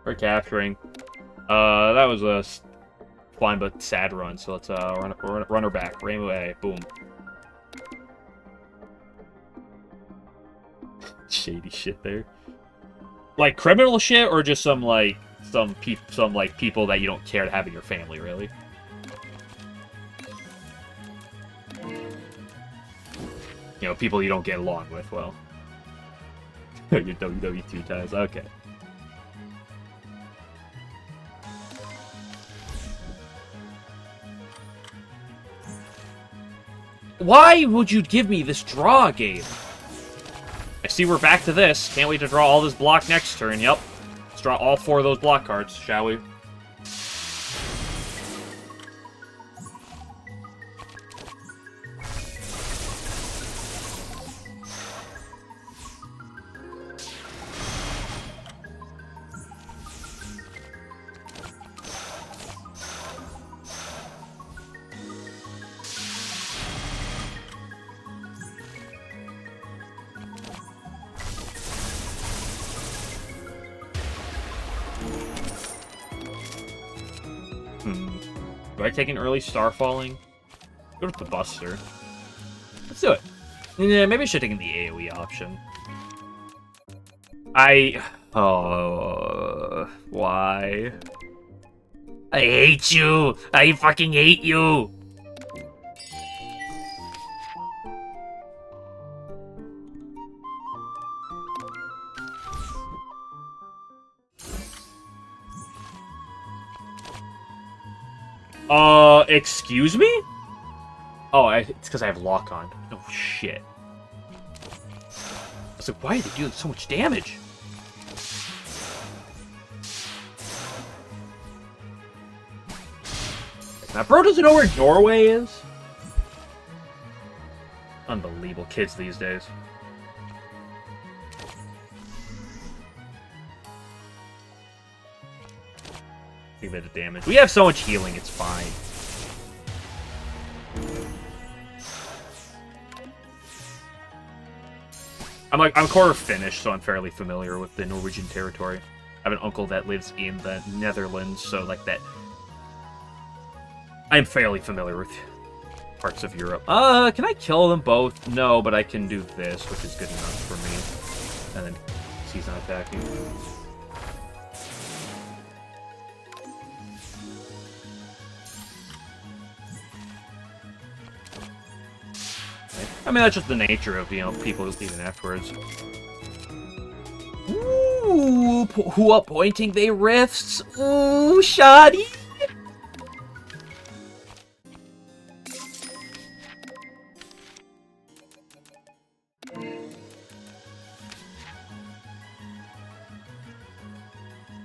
We're capturing. That was a fun but sad run, so let's run her back. Rainbow A. Boom. Shady shit there. Like criminal shit, or just some people that you don't care to have in your family, really. You know, people you don't get along with. Well, your WWE ties. Okay. Why would you give me this draw, Gabe? I see we're back to this. Can't wait to draw all this block next turn. Yep. Let's draw all 4 of those block cards, shall we? Do I take an early star falling? Go with the Buster. Let's do it. Yeah, maybe I should have taken the AoE option. Why? I hate you! I fucking hate you! Excuse me? Oh, it's because I have lock on. Oh, shit. I was like, why are they doing so much damage? That bro doesn't know where Norway is? Unbelievable kids these days. A bit of damage. We have so much healing, it's fine. I'm quarter Finnish, so I'm fairly familiar with the Norwegian territory. I have an uncle that lives in the Netherlands, so like that. I'm fairly familiar with parts of Europe. Can I kill them both? No, but I can do this, which is good enough for me. And then he's not attacking. I mean, that's just the nature of, you know, people leaving afterwards. Ooh, who appointing they rifts? Ooh, shoddy.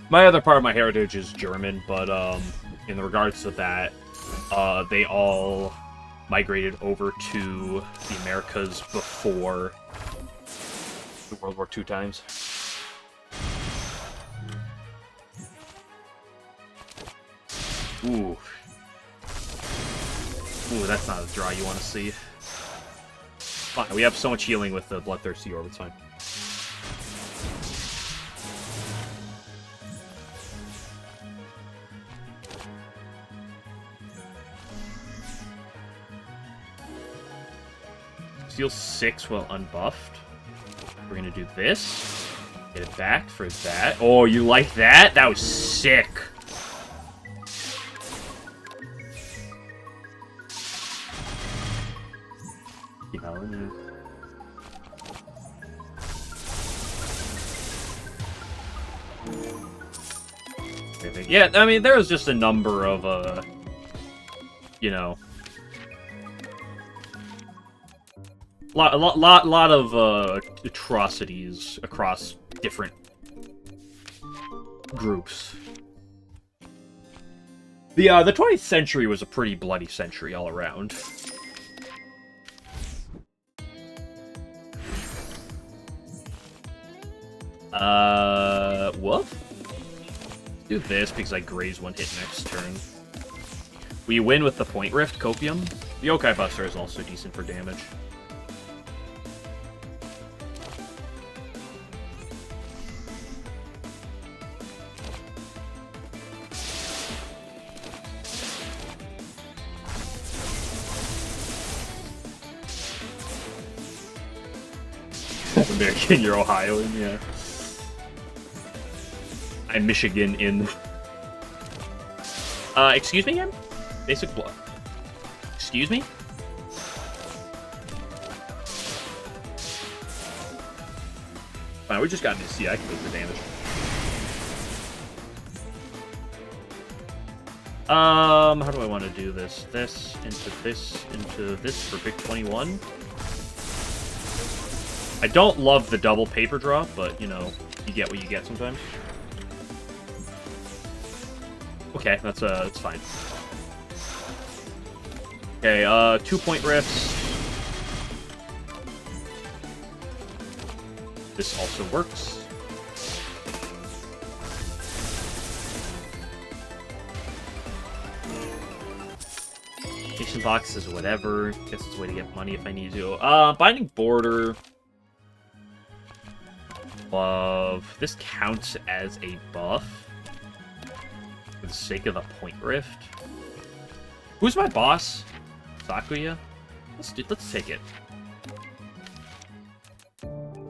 My other part of my heritage is German, but in regards to that, they all migrated over to the Americas before the World War II times. Ooh. Ooh, that's not a draw you want to see. Fine, we have so much healing with the Bloodthirsty Orb, it's fine. Steal 6 while unbuffed. We're gonna do this. Get it back for that. Oh, you like that? That was sick. You know, yeah, I mean, there was just a number of, you know, lot of atrocities across different groups. The 20th century was a pretty bloody century all around. Woof. Do this because I graze one hit next turn. We win with the Point Rift Copium. The Yokai Buster is also decent for damage. American, you're Ohioan, yeah. I'm Michigan in... excuse me again? Basic blow. Excuse me? Fine, we just got to see. I can take the damage. How do I want to do this? This into this for big 21. I don't love the double paper draw, but, you know, you get what you get sometimes. Okay, that's fine. Okay, 2-point riffs. This also works. Station boxes, whatever. Guess it's a way to get money if I need to. Binding border. Love. This counts as a buff. For the sake of the point rift. Who's my boss? Sakuya? Let's take it.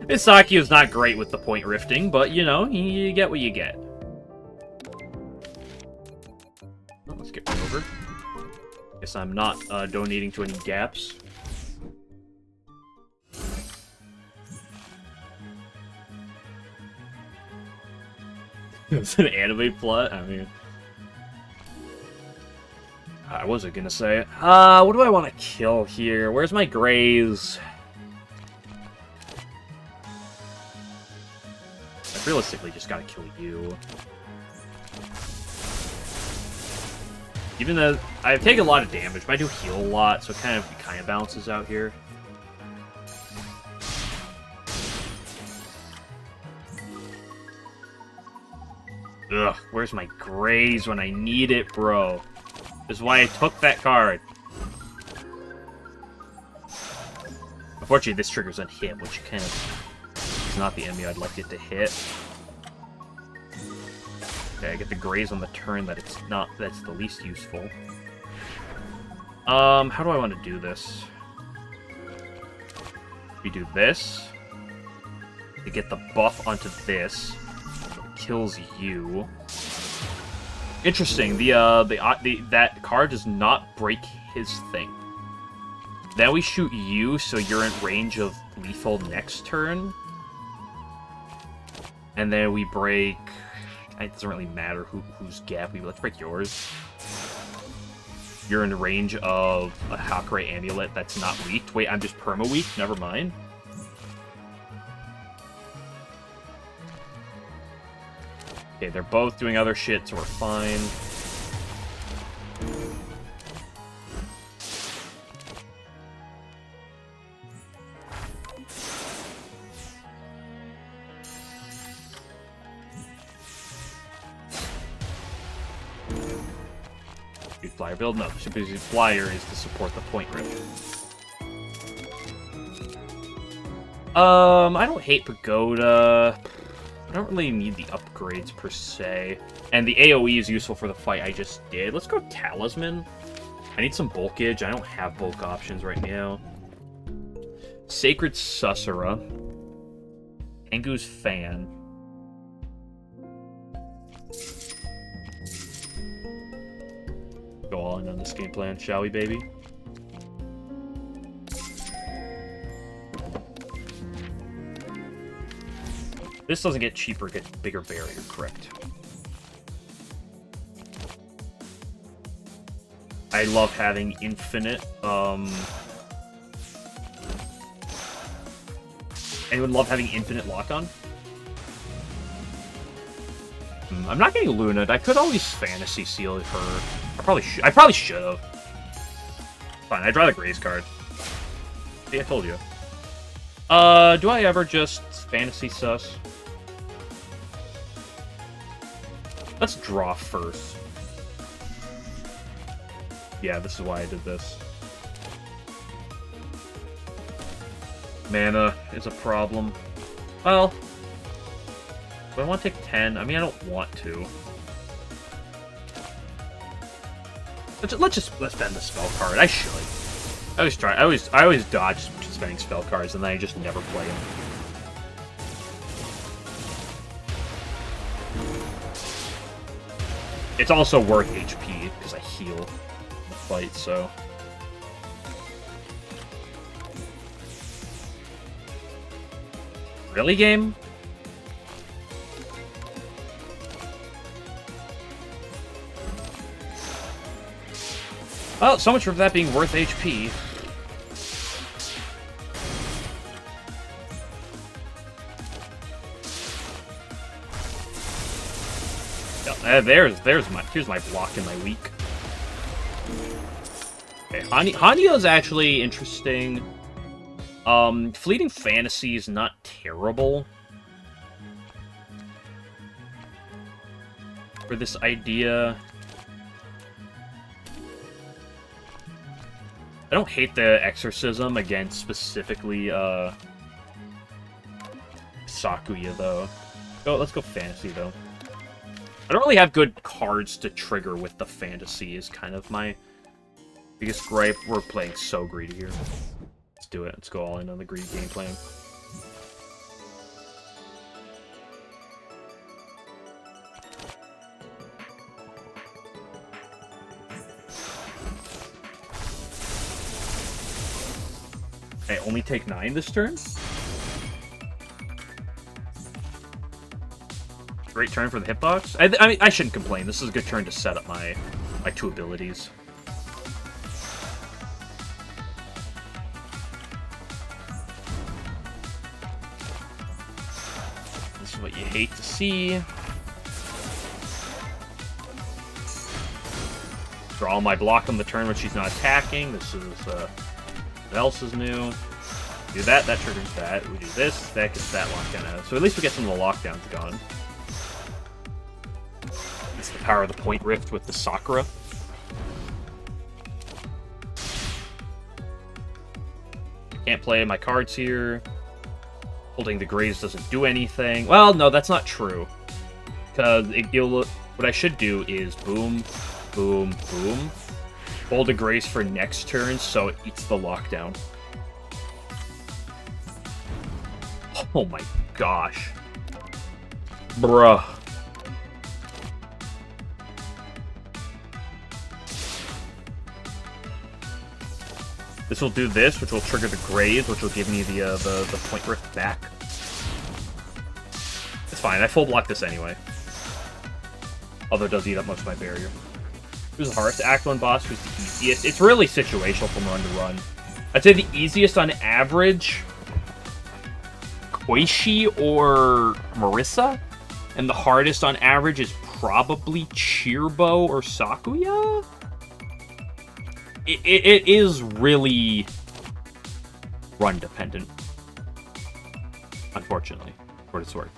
This Sakuya's not great with the point rifting, but, you know, you get what you get. Well, let's get one over. Guess I'm not donating to any gaps. It's an anime plot? I mean... I wasn't gonna say it. What do I want to kill here? Where's my Grays? I realistically just gotta kill you. Even though I've taken a lot of damage, but I do heal a lot, so it kind of balances out here. Ugh, where's my Grays when I need it, bro? This is why I took that card. Unfortunately, this triggers on hit, which kind of is not the enemy I'd like it to hit. Okay, I get the Grays on the turn that's the least useful. How do I want to do this? We do this. To get the buff onto this. Kills you. Interesting. That card does not break his thing. Then we shoot you, so you're in range of lethal next turn. And then we break. It doesn't really matter whose gap we. Let's break yours. You're in range of a Hakurai amulet that's not weak. Wait, I'm just perma weak. Never mind. Okay, they're both doing other shit, so we're fine. Dude, flyer build? No, Super Flyer is to support the point rift. I don't hate Pagoda. I don't really need the upgrades, per se. And the AoE is useful for the fight I just did. Let's go Talisman. I need some bulkage. I don't have bulk options right now. Sacred Sussura. Tengu's Fan. Go all in on this game plan, shall we, baby? This doesn't get cheaper, it gets bigger barrier, correct. I love having infinite, Anyone love having infinite lock-on? I'm not getting Luna. I could always fantasy seal her. I probably should have. Fine, I'd draw the Grays card. See, I told you. Do I ever just fantasy sus? Let's draw first. Yeah, this is why I did this. Mana is a problem. Well, do I want to take 10? I mean, I don't want to. Let's spend the spell card. I should. I always dodge spending spell cards, and then I just never play them. It's also worth HP, because I heal in the fight, so... Really, game? Well, so much for that being worth HP. Here's my block and my weak. Okay, Hanyo's actually interesting. Fleeting Fantasy is not terrible for this idea. I don't hate the Exorcism against specifically Sakuya though. Let's go Fantasy though. I don't really have good cards to trigger with the Fantasy is kind of my biggest gripe. We're playing so greedy here. Let's do it. Let's go all in on the greedy game plan. I only take 9 this turn? Great turn for the hitbox. I mean, I shouldn't complain. This is a good turn to set up my 2 abilities. This is what you hate to see. Draw my block on the turn when she's not attacking. This is what else is new? Do that triggers that. We do this, that gets that lockdown out. So at least we get some of the lockdowns gone. It's the power of the Point Rift with the Sakura. Can't play my cards here. Holding the Graves doesn't do anything. Well, no, that's not true. Because what I should do is boom, boom, boom. Hold a Grace for next turn, so it eats the lockdown. Oh my gosh. Bruh. This will do this, which will trigger the Graves, which will give me the Point Rift back. It's fine, I full block this anyway. Although it does eat up most of my barrier. Who's the hardest Act 1 boss? Who's the easiest? It's really situational from run to run. I'd say the easiest on average, Koishi or Marissa. And the hardest on average is probably Chirbo or Sakuya? It is really run dependent. Unfortunately, for what it's worth.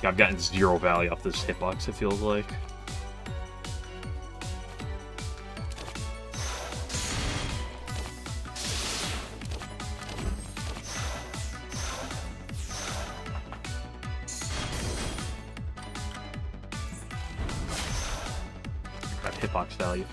I've gotten 0 value off this hitbox, it feels like. Got hitbox value.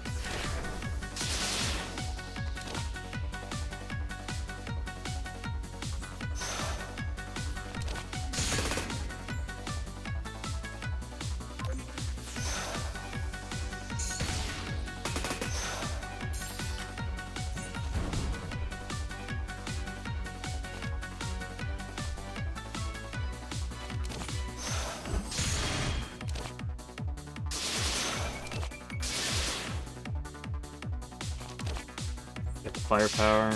Get the firepower.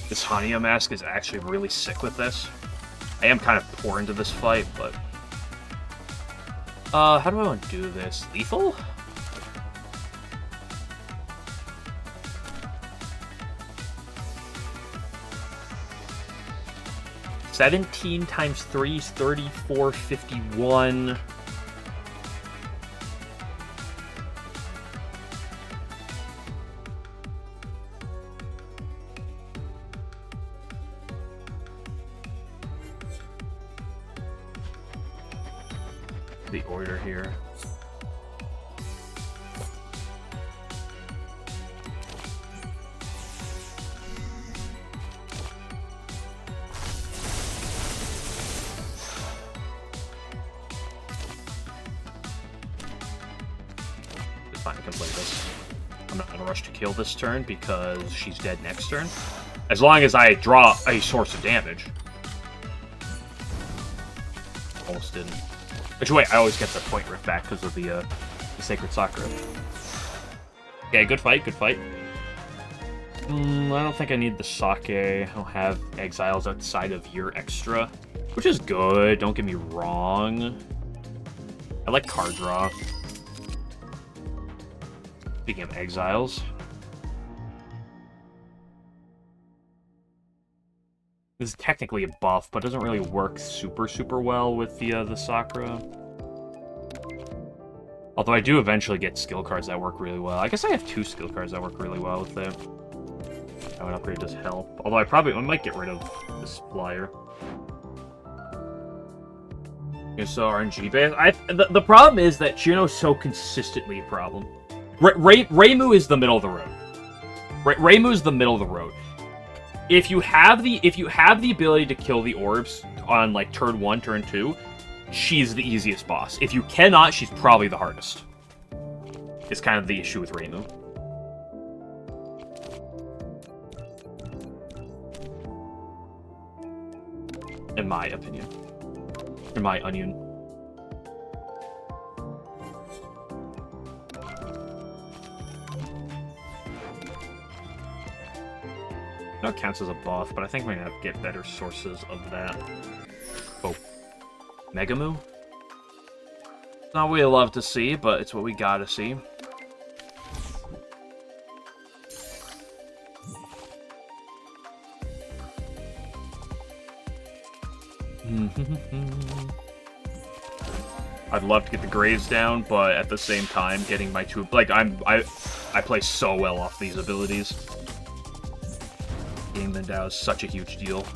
This Hanyo mask is actually really sick with this. I am kind of poor into this fight, but... how do I want to do this? Lethal? 17 times 3 is 34, 51. The order here. Fine, I can play this. I'm not in a rush to kill this turn because she's dead next turn. As long as I draw a source of damage. Almost didn't. Which way, I always get the point rift back because of the Sacred Sakura. Okay, good fight, good fight. I don't think I need the sake. I don't have exiles outside of your extra. Which is good, don't get me wrong. I like card draw. Speaking of exiles. This is technically a buff, but doesn't really work super well with the Sakura. Although I do eventually get skill cards that work really well. I guess I have 2 skill cards that work really well with it. That would upgrade does help. Although I might get rid of this flyer. Okay, so RNG base. The problem is that Juno's so consistently a problem. Reimu is the middle of the road. Reimu is the middle of the road. If you have the ability to kill the orbs on like turn 1, turn 2, she's the easiest boss. If you cannot, she's probably the hardest. It's kind of the issue with Reimu. In my opinion. In my onion. No, it counts as a buff, but I think we're gonna have to get better sources of that. Oh. Megamoo? Not what we love to see, but it's what we gotta see. I'd love to get the Graves down, but at the same time, getting my 2... Like, I play so well off these abilities. Getting them down is such a huge deal.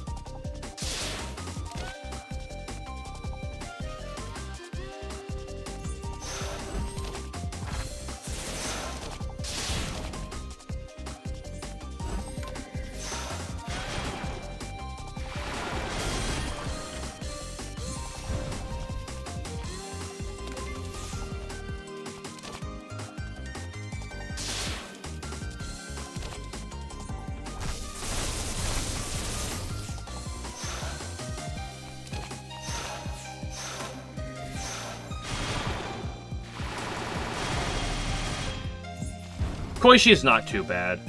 Koishi is not too bad.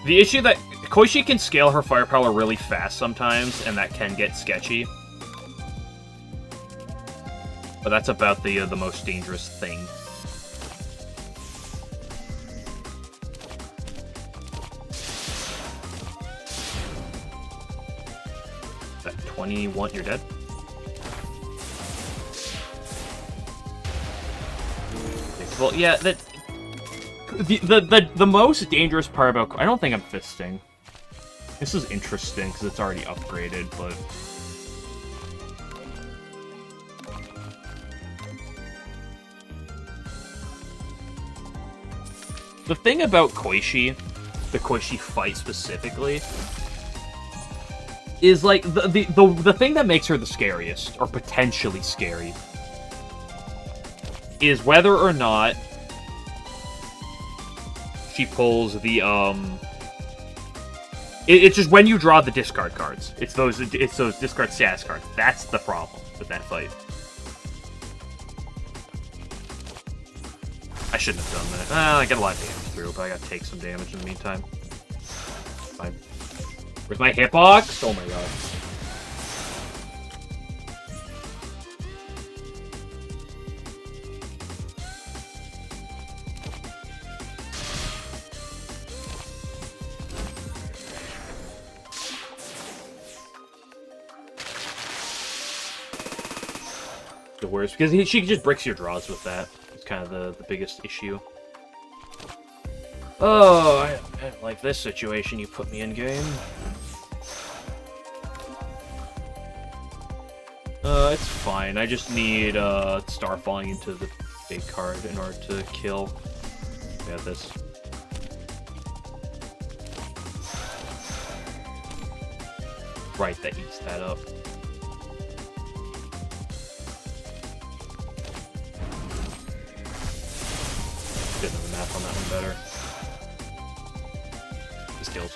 The issue that Koishi can scale her firepower really fast sometimes, and that can get sketchy. But that's about the most dangerous thing. At 21, you're dead. Well, yeah, that. The most dangerous part about... I don't think I'm fisting. This is interesting, because it's already upgraded, but... The thing about Koishi, the Koishi fight specifically, is, like, the thing that makes her the scariest, or potentially scary, is whether or not she pulls the, It's just when you draw the discard cards. It's those discard status cards. That's the problem with that fight. I shouldn't have done that. I got a lot of damage through, but I gotta take some damage in the meantime. Fine. Where's my hitbox? Oh my god. worst, because she just breaks your draws with that. It's kind of the biggest issue. Oh, I don't like this situation you put me in, game. It's fine. I just need Star falling into the big card in order to kill. We have this. Right, that eats that up. Didn't know the math on that one better. This kills.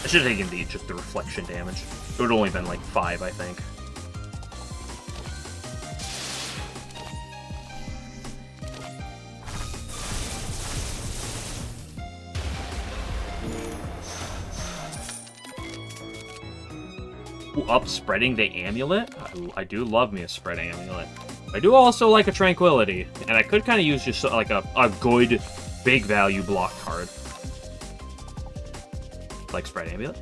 I should have taken just the reflection damage. It would have only been like 5, I think. Ooh, up spreading the amulet? Ooh, I do love me a spread amulet. I do also like a tranquility, and I could kind of use just like a good big value block card. Like spread amulet.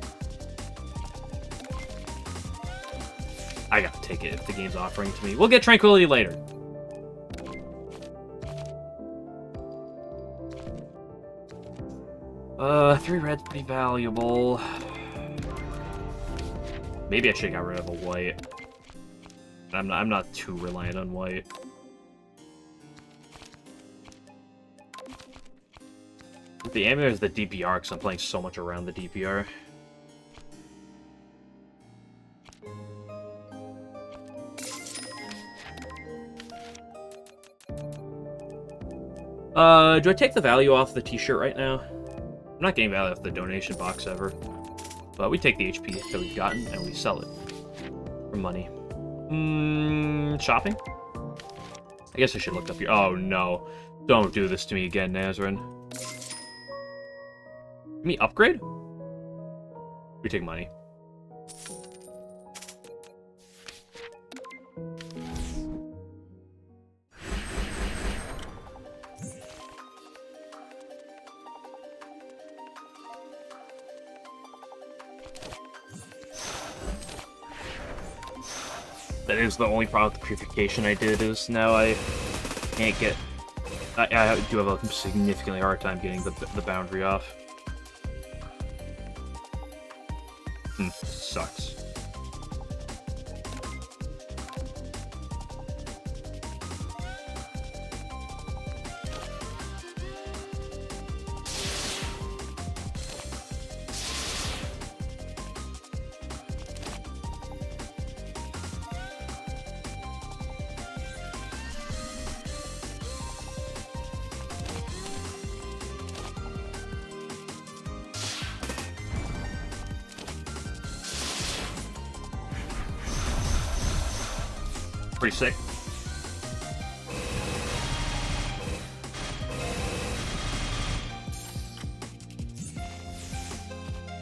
I gotta take it if the game's offering it to me. We'll get tranquility later. 3 red's pretty valuable. Maybe I should have got rid of a white. I'm not too reliant on white. The amulet is the DPR because I'm playing so much around the DPR. Do I take the value off the t-shirt right now? I'm not getting value off the donation box ever. But we take the HP that we've gotten and we sell it for money. Shopping? I guess I should look up here. Oh no. Don't do this to me again, Nazrin. Me upgrade? We take money. That is the only problem with the purification I did, is now I can't get... I do have a significantly hard time getting the boundary off. Sucks. Pretty sick.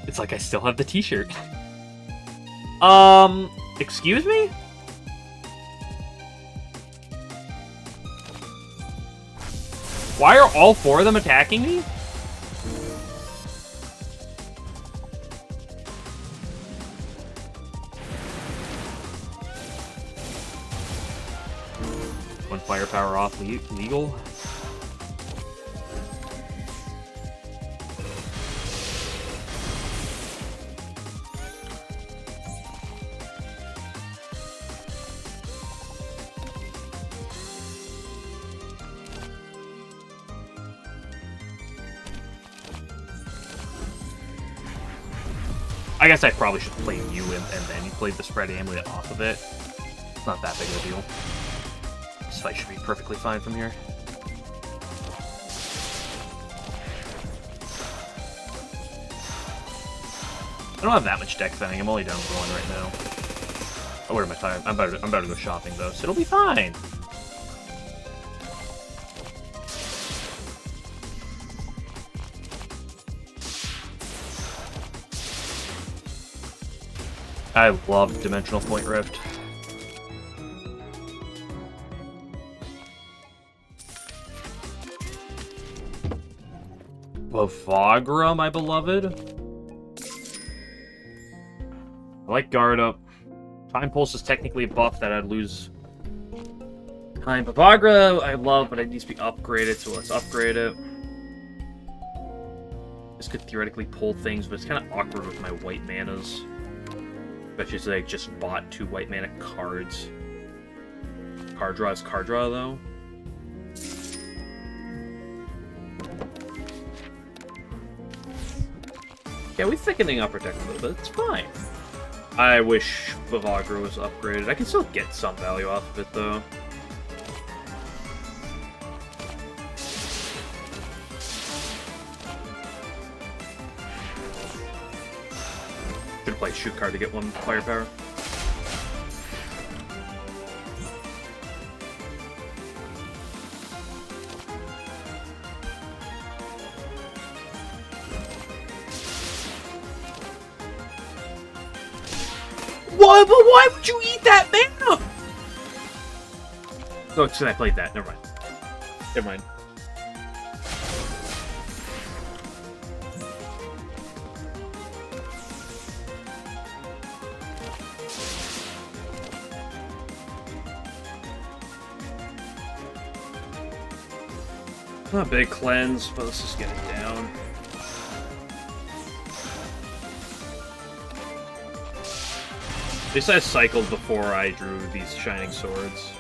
It's like I still have the t-shirt. Excuse me? Why are all 4 of them attacking me? Firepower off legal. I guess I probably should play you and then you played the spread amulet off of it. It's not that big of a deal. This fight should be perfectly fine from here. I don't have that much deck thinning. I'm only down 1 right now. Oh, where am I time? I'm about to go shopping though, so it'll be fine. I love Dimensional Point Rift. Bavagra, my beloved. I like guard up. Time Pulse is technically a buff that I'd lose time. Bavagra I love, but it needs to be upgraded, so let's upgrade it. This could theoretically pull things, but it's kind of awkward with my white manas. Especially since I just bought 2 white mana cards. Card draw is card draw, though. Yeah, we're thickening up our deck a little bit. It's fine. I wish Bavagra was upgraded. I can still get some value off of it, though. Should play shoot card to get 1 firepower. What? But why would you eat that mana? Oh, because I played that. Never mind. Never mind. Not a big cleanse, but let's just get it down. At least I cycled before I drew these Shining Swords.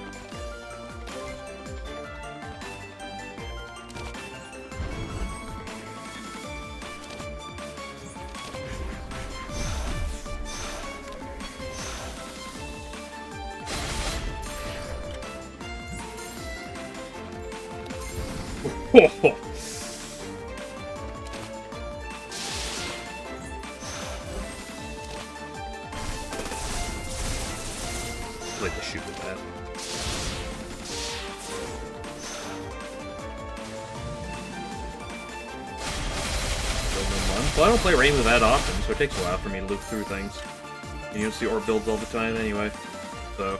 I like to shoot with that. Well, I don't play Rain with that often, so it takes a while for me to loop through things. And you don't see orb builds all the time anyway. So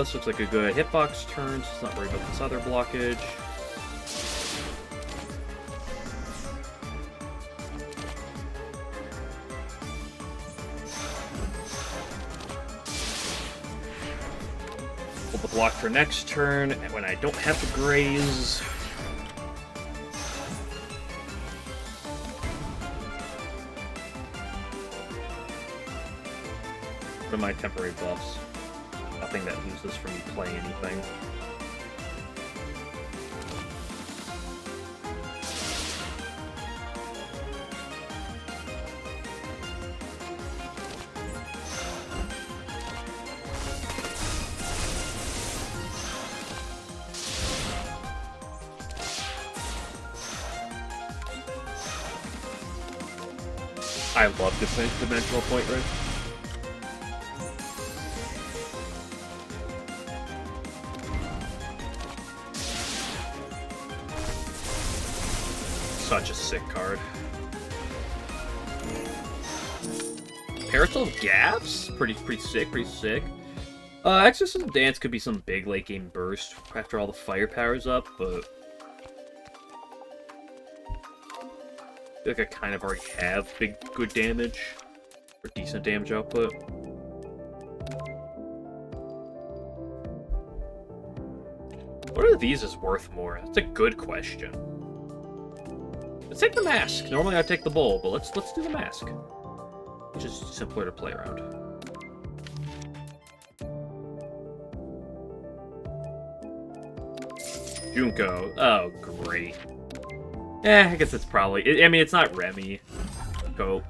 this looks like a good hitbox turn, so it's not worried about this other blockage. Hold the block for next turn, and when I don't have to graze. What are my temporary buffs? Nothing that loses from me playing anything. I love Dimensional Point Rift. Such a sick card. Parasol of Gaps? Pretty sick, pretty sick. Exorcism Dance could be some big late game burst after all the firepower's up, but I feel like I kind of already have good damage, or decent damage output. What are these is worth more? That's a good question. Let's take the mask. Normally I'd take the bowl, but let's do the mask. Which is simpler to play around. Junko. Oh, great. I guess it's probably... I mean, it's not Remy. Go.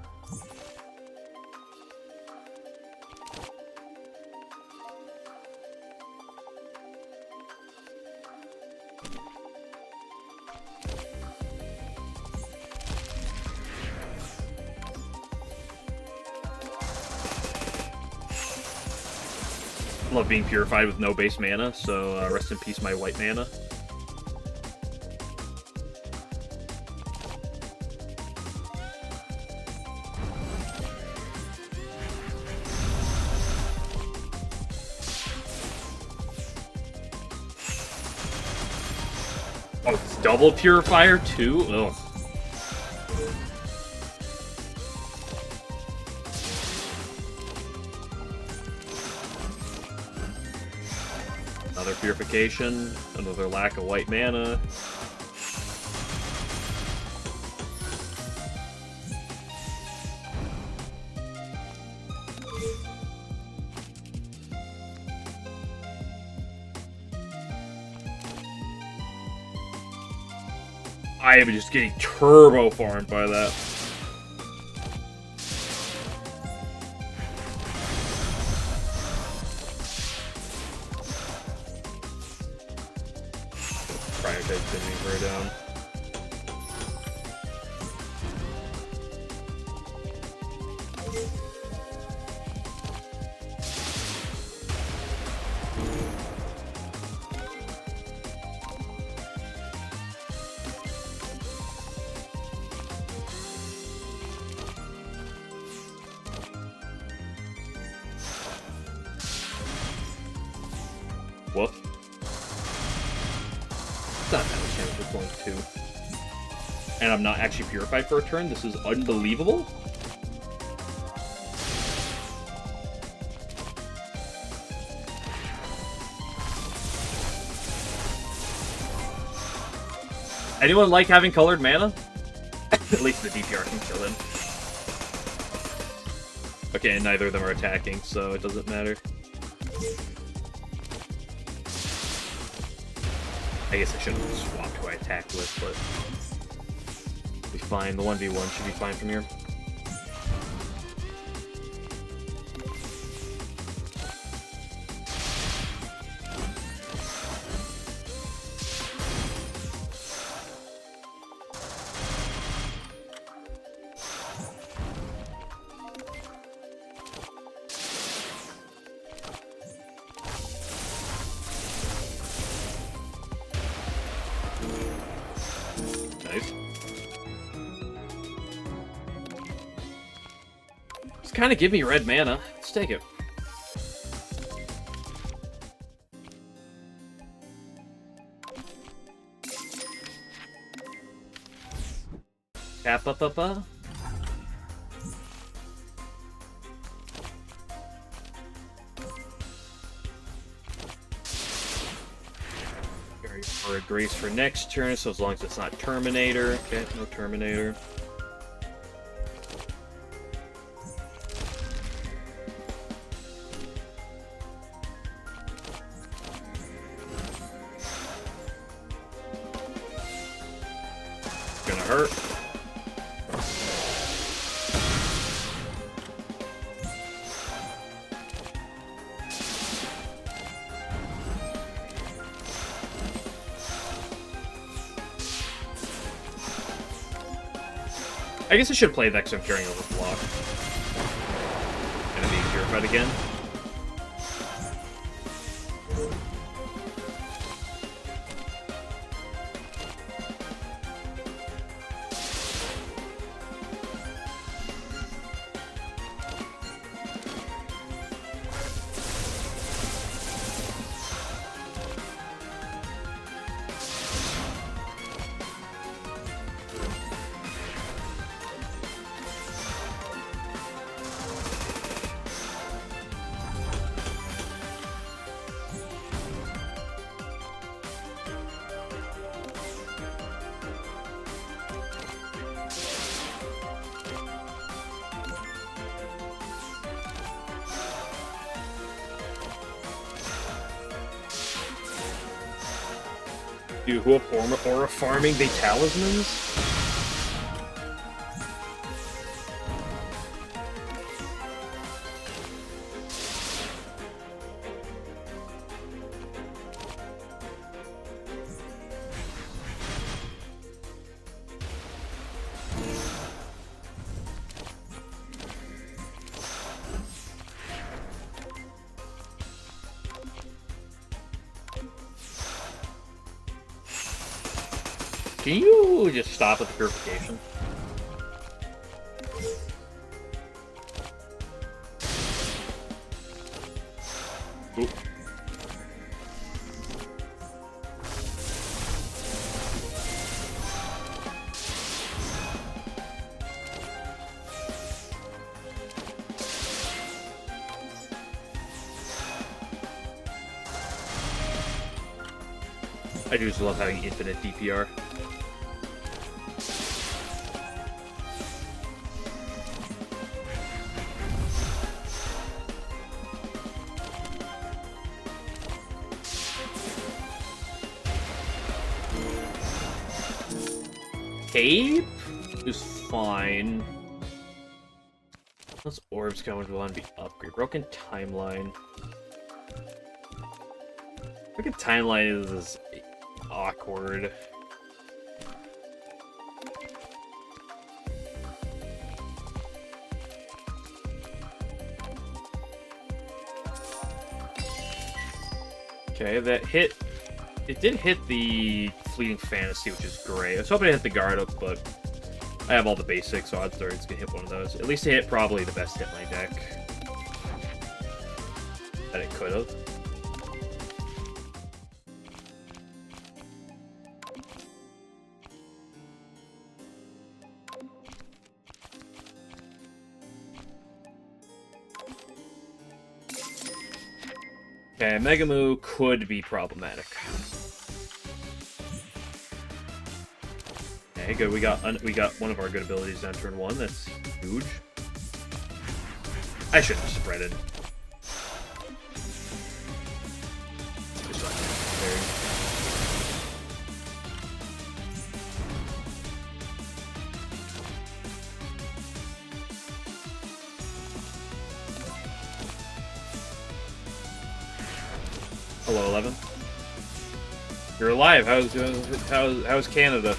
Love being purified with no base mana, so rest in peace my white mana. Oh, it's double purifier too? Ugh. Another purification, another lack of white mana. I am just getting turbo farmed by that. Prioritize pinning her down. Woof. It's not that much damage with going 2. And I'm not actually purified for a turn? This is unbelievable? Anyone like having colored mana? At least the DPR can kill him. Okay, and neither of them are attacking, so it doesn't matter. I guess I should have swapped who I attacked with, but it'll be fine. The 1v1 should be fine from here. Nice. Just kind of give me red mana. Let's take it. Kappa-pa-pa. For a Grace for next turn, so as long as it's not Terminator. Okay, no Terminator. Gonna hurt. I guess I should play that because I'm carrying over block. Gonna be purified again. Dude, who aura farming they talismans? Can you just stop with the purification? Ooh. I do just love having infinite DPR. Cape is fine. Those orbs going to want to be upgraded. Broken timeline. Broken timeline is awkward. Okay, that hit. It did hit the Fleeting Fantasy, which is great. I was hoping to hit the guard up, but I have all the basics, so odds are it's gonna hit one of those. At least it hit probably the best hit in my deck that it could have. Okay, Mega Moo could be problematic. Okay, good. We got one of our good abilities on turn 1. That's huge. I should have spreaded. Just so I can Hello, 11. You're alive. How's Canada?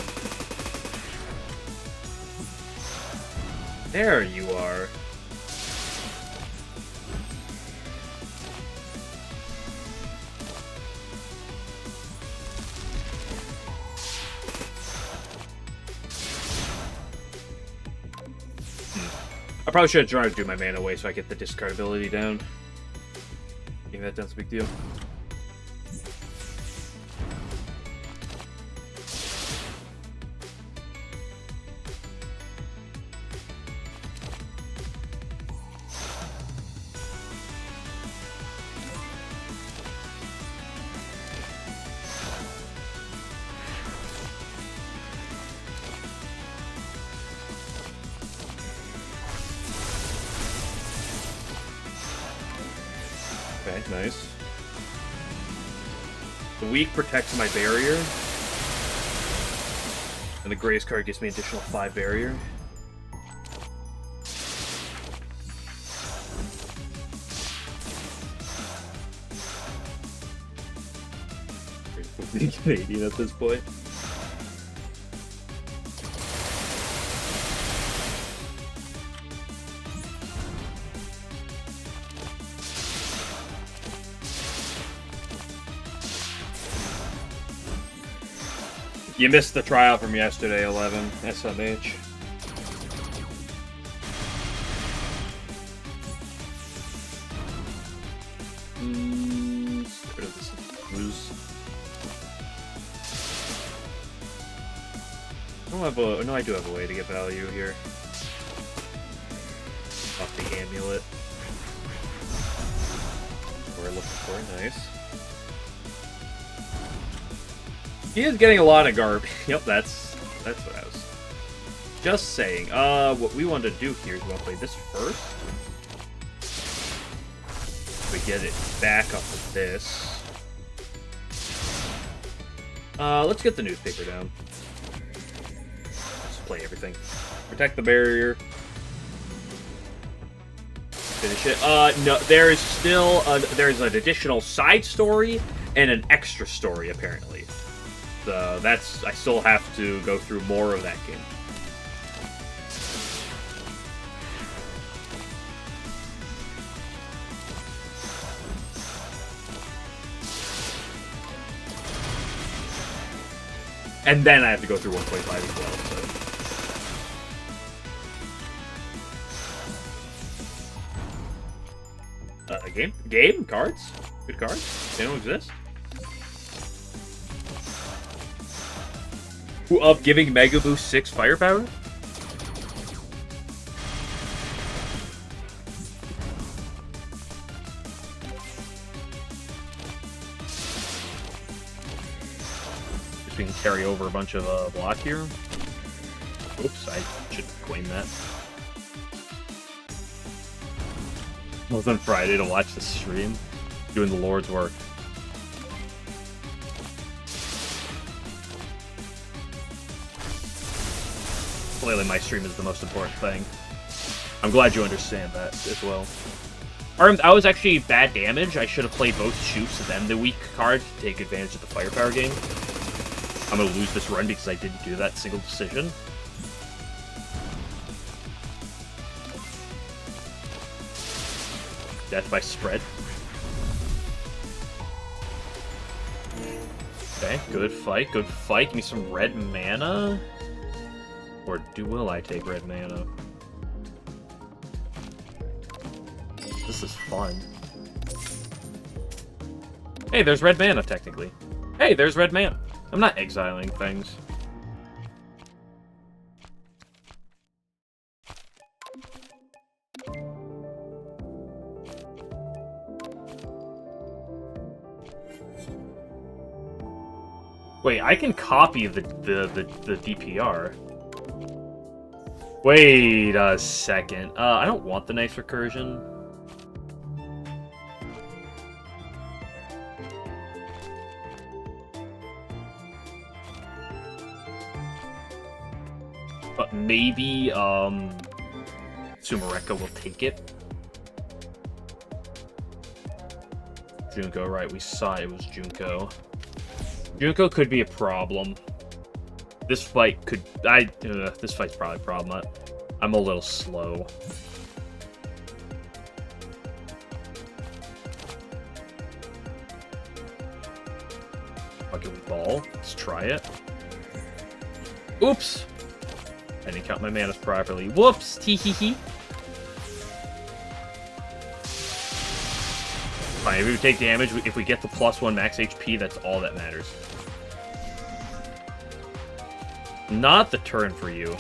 There you are. I probably should have tried to do my mana away so I get the discard ability down. Getting that down's a big deal. Okay, nice. The weak protects my barrier. And the Grace card gives me additional 5 barrier. Canadian at this point. You missed the trial from yesterday, 11. SMH. Get rid of this booze. No, I do have a way to get value here. Off the amulet. We're looking for, nice. He is getting a lot of garbage. Yep, that's what I was just saying. What we want to do here is we want to play this first. We get it back up with this. Let's get the newspaper down. Let's play everything. Protect the barrier. Finish it. No, there is still there's an additional side story and an extra story apparently. I still have to go through more of that game. And then I have to go through 1.5 as well, so. Game? Cards? Good cards? They don't exist? Who up giving Mega Boost 6 firepower? so we can carry over a bunch of block here. Oops, I should claim that. I was on Friday to watch the stream, doing the Lord's work. Clearly my stream is the most important thing. I'm glad you understand that as well. That was actually bad damage. I should have played both Shoops and then the weak card to take advantage of the firepower game. I'm going to lose this run because I didn't do that single decision. Death by spread. Okay, good fight, good fight. Give me some red mana. Or will I take red mana? This is fun. Hey, there's red mana, technically. Hey, there's red mana. I'm not exiling things. Wait, I can copy the DPR. Wait a second. I don't want the nice recursion. But maybe, Sumereka will take it. Junko, right, we saw it was Junko. Junko could be a problem. This fight could... this fight's probably a problem. I'm a little slow. Fucking ball. Let's try it. Oops! I didn't count my manas properly. Whoops! Tee-hee-hee. Fine, if we take damage, if we get the +1 max HP, that's all that matters. Not the turn for you.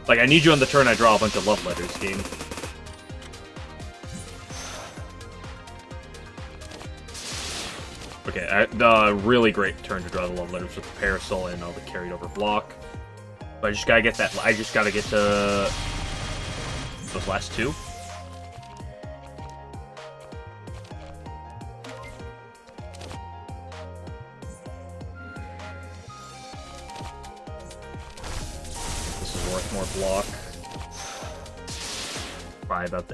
Like, I need you on the turn I draw a bunch of love letters, game. Okay, the really great turn to draw the love letters with the Parasol and all the carried over block. But I just gotta get that. I just gotta get to those last two. This is worth more block. Probably about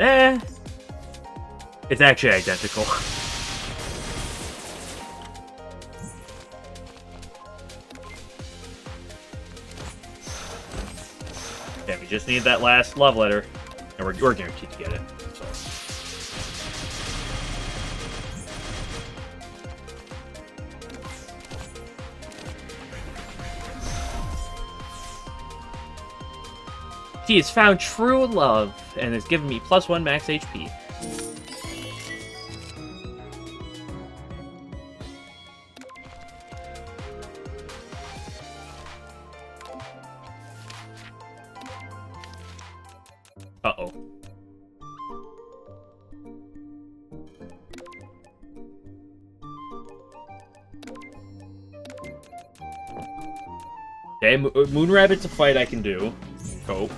it's actually identical. Yeah, we just need that last love letter, and we're guaranteed to get it. So. He has found true love, and has given me +1 max HP. Uh-oh. Okay, Moon Rabbit's a fight I can do. Cope.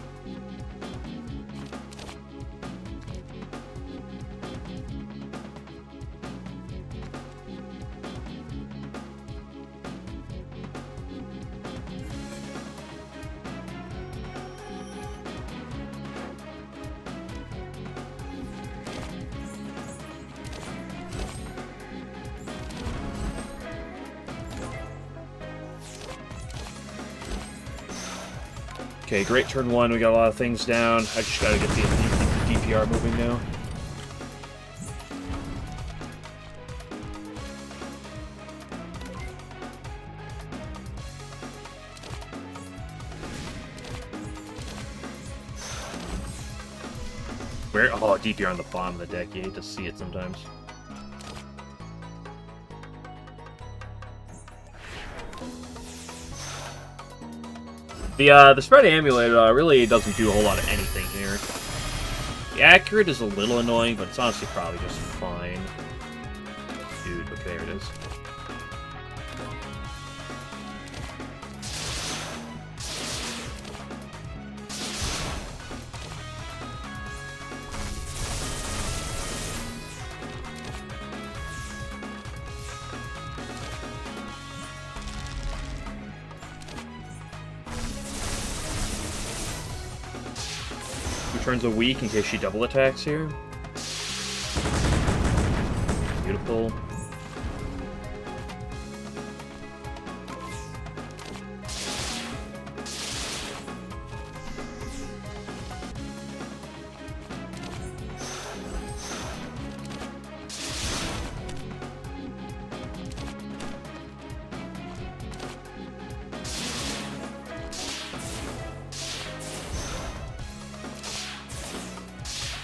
Okay, great turn one. We got a lot of things down. I just gotta get the DPR moving now. Where? Oh, DPR on the bottom of the deck. You hate to see it sometimes. The spread amulet really doesn't do a whole lot of anything here. The accurate is a little annoying, but it's honestly probably just fine. Dude, okay, there it is. Turns a weak in case she double attacks here. Beautiful.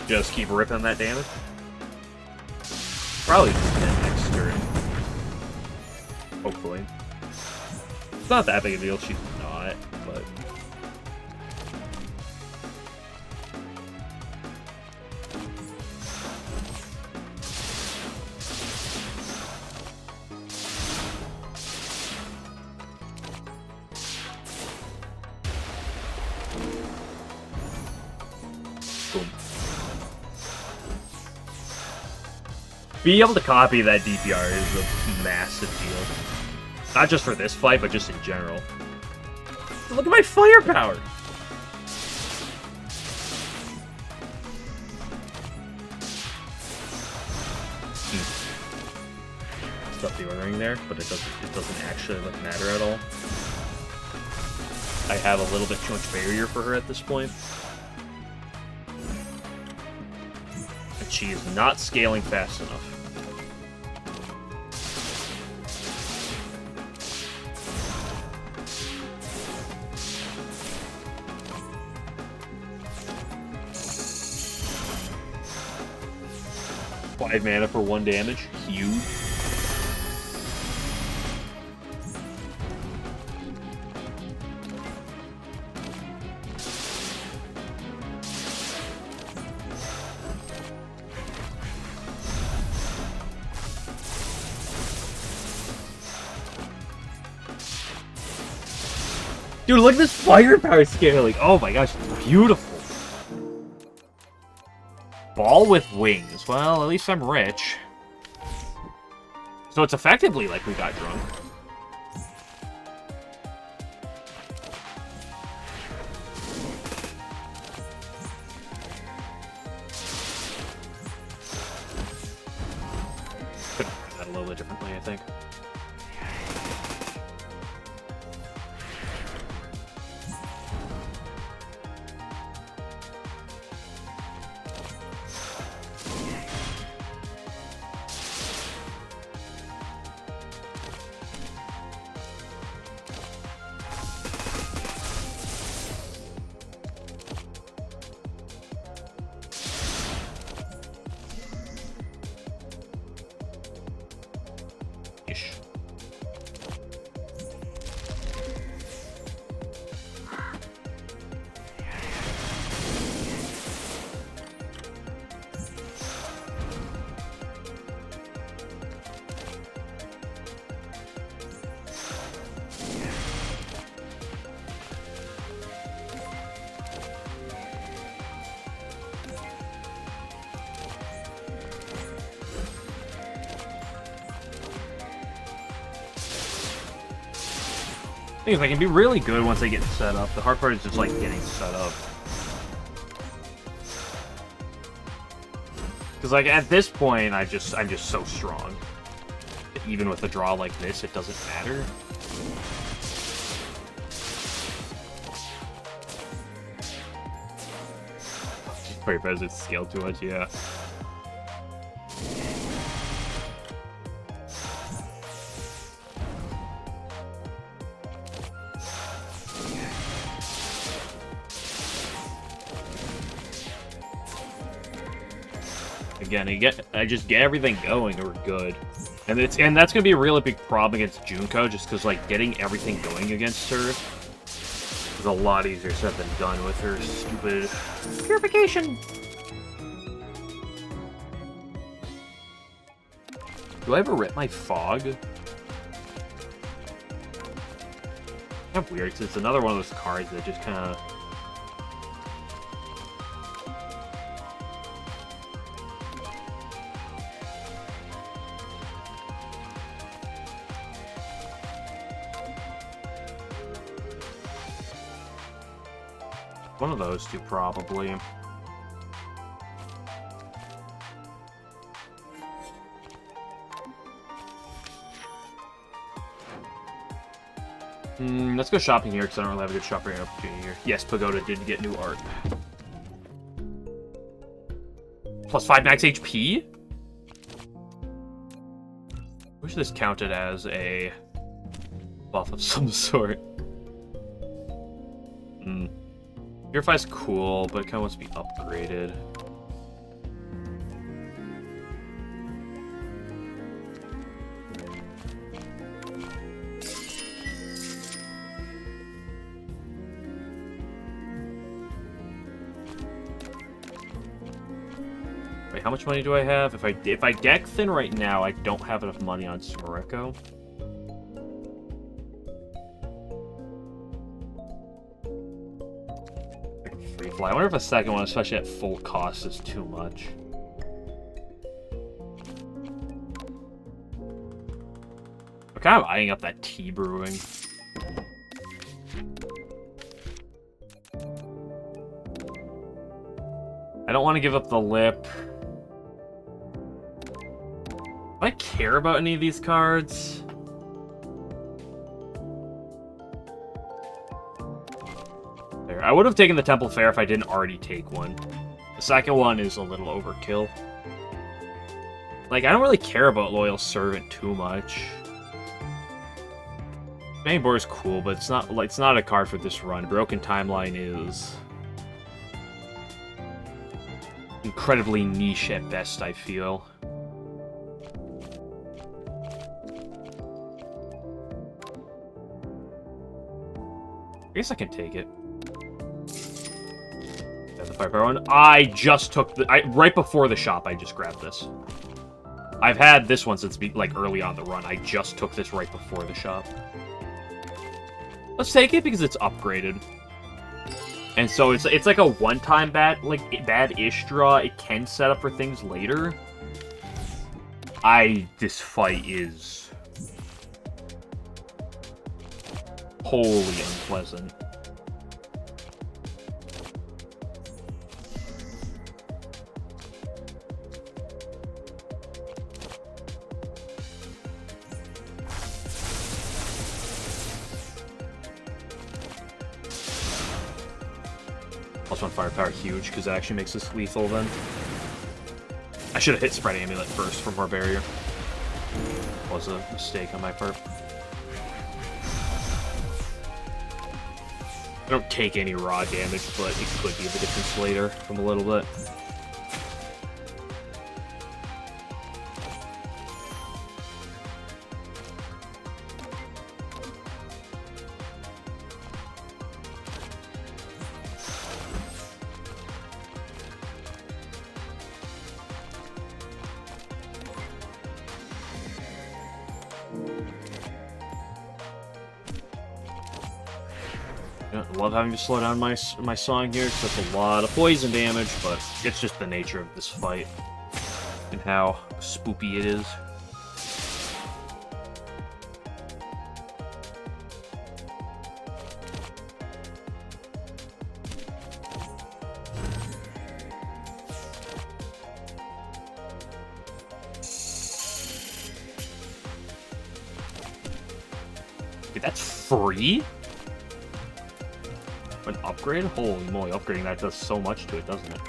Just keep ripping that damage. Probably just hit next turn. Hopefully. It's not that big a deal, she's not, but... Boom. Being able to copy that DPR is a massive deal. Not just for this fight, but just in general. Look at my firepower! Stuff deodorant there, but it doesn't actually matter at all. I have a little bit too much barrier for her at this point. And she is not scaling fast enough. Five mana for 1 damage. Huge. Dude, look at this firepower scaling! Oh my gosh, it's beautiful! Ball with wings. Well, at least I'm rich. So it's effectively like we got drunk. Could have done that a little bit differently, I think. Things I can be really good once they get set up. The hard part is just like getting set up. Because like at this point, I'm just so strong. Even with a draw like this, it doesn't matter. Fire President's scale too much, yeah. Again, I just get everything going, and we're good. And that's gonna be a really big problem against Junko, just because like getting everything going against her is a lot easier said than done with her stupid purification. Do I ever rip my fog? Kind of weird, because it's another one of those cards that just kind of... One of those two, probably. Let's go shopping here, because I don't really have a good shopping opportunity here. Yes, Pagoda did get new art. Plus 5 max HP? Wish this counted as a buff of some sort. Purify's cool, but it kind of wants to be upgraded. Wait, how much money do I have? If I deck thin right now, I don't have enough money on Smoreko. I wonder if a second one, especially at full cost, is too much. I'm kind of eyeing up that tea brewing. I don't want to give up the lip. Do I care about any of these cards? I would have taken the Temple Fair if I didn't already take one. The second one is a little overkill. Like, I don't really care about Loyal Servant too much. Main board is cool, but it's not a card for this run. Broken Timeline is incredibly niche at best, I feel. I guess I can take it. The Firepower one. I just took the... right before the shop, I just grabbed this. I've had this one since, like, early on the run. I just took this right before the shop. Let's take it because it's upgraded. And so it's like a one-time bad-ish draw. It can set up for things later. This fight is wholly unpleasant. Plus 1 firepower, huge, because it actually makes this lethal then. I should have hit Spread Amulet first for more barrier. Was a mistake on my part. I don't take any raw damage, but it could be the difference later from a little bit. I love having to slow down my song here, because that's a lot of poison damage, but it's just the nature of this fight and how spoopy it is. Dude, that's free? An upgrade? Holy moly, upgrading that does so much to it, doesn't it?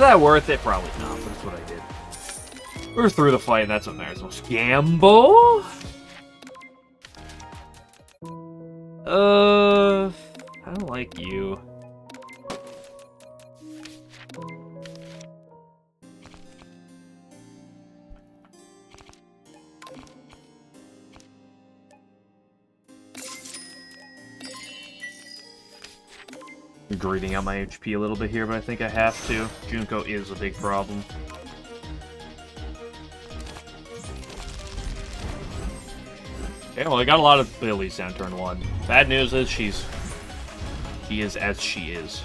that worth it? Probably not, but that's what I did. We're through the fight, and that's what matters most. Gamble? I don't like you. Greeting out my HP a little bit here, but I think I have to. Junko is a big problem. Okay, well, I got a lot of abilities down turn 1. Bad news is she is as she is.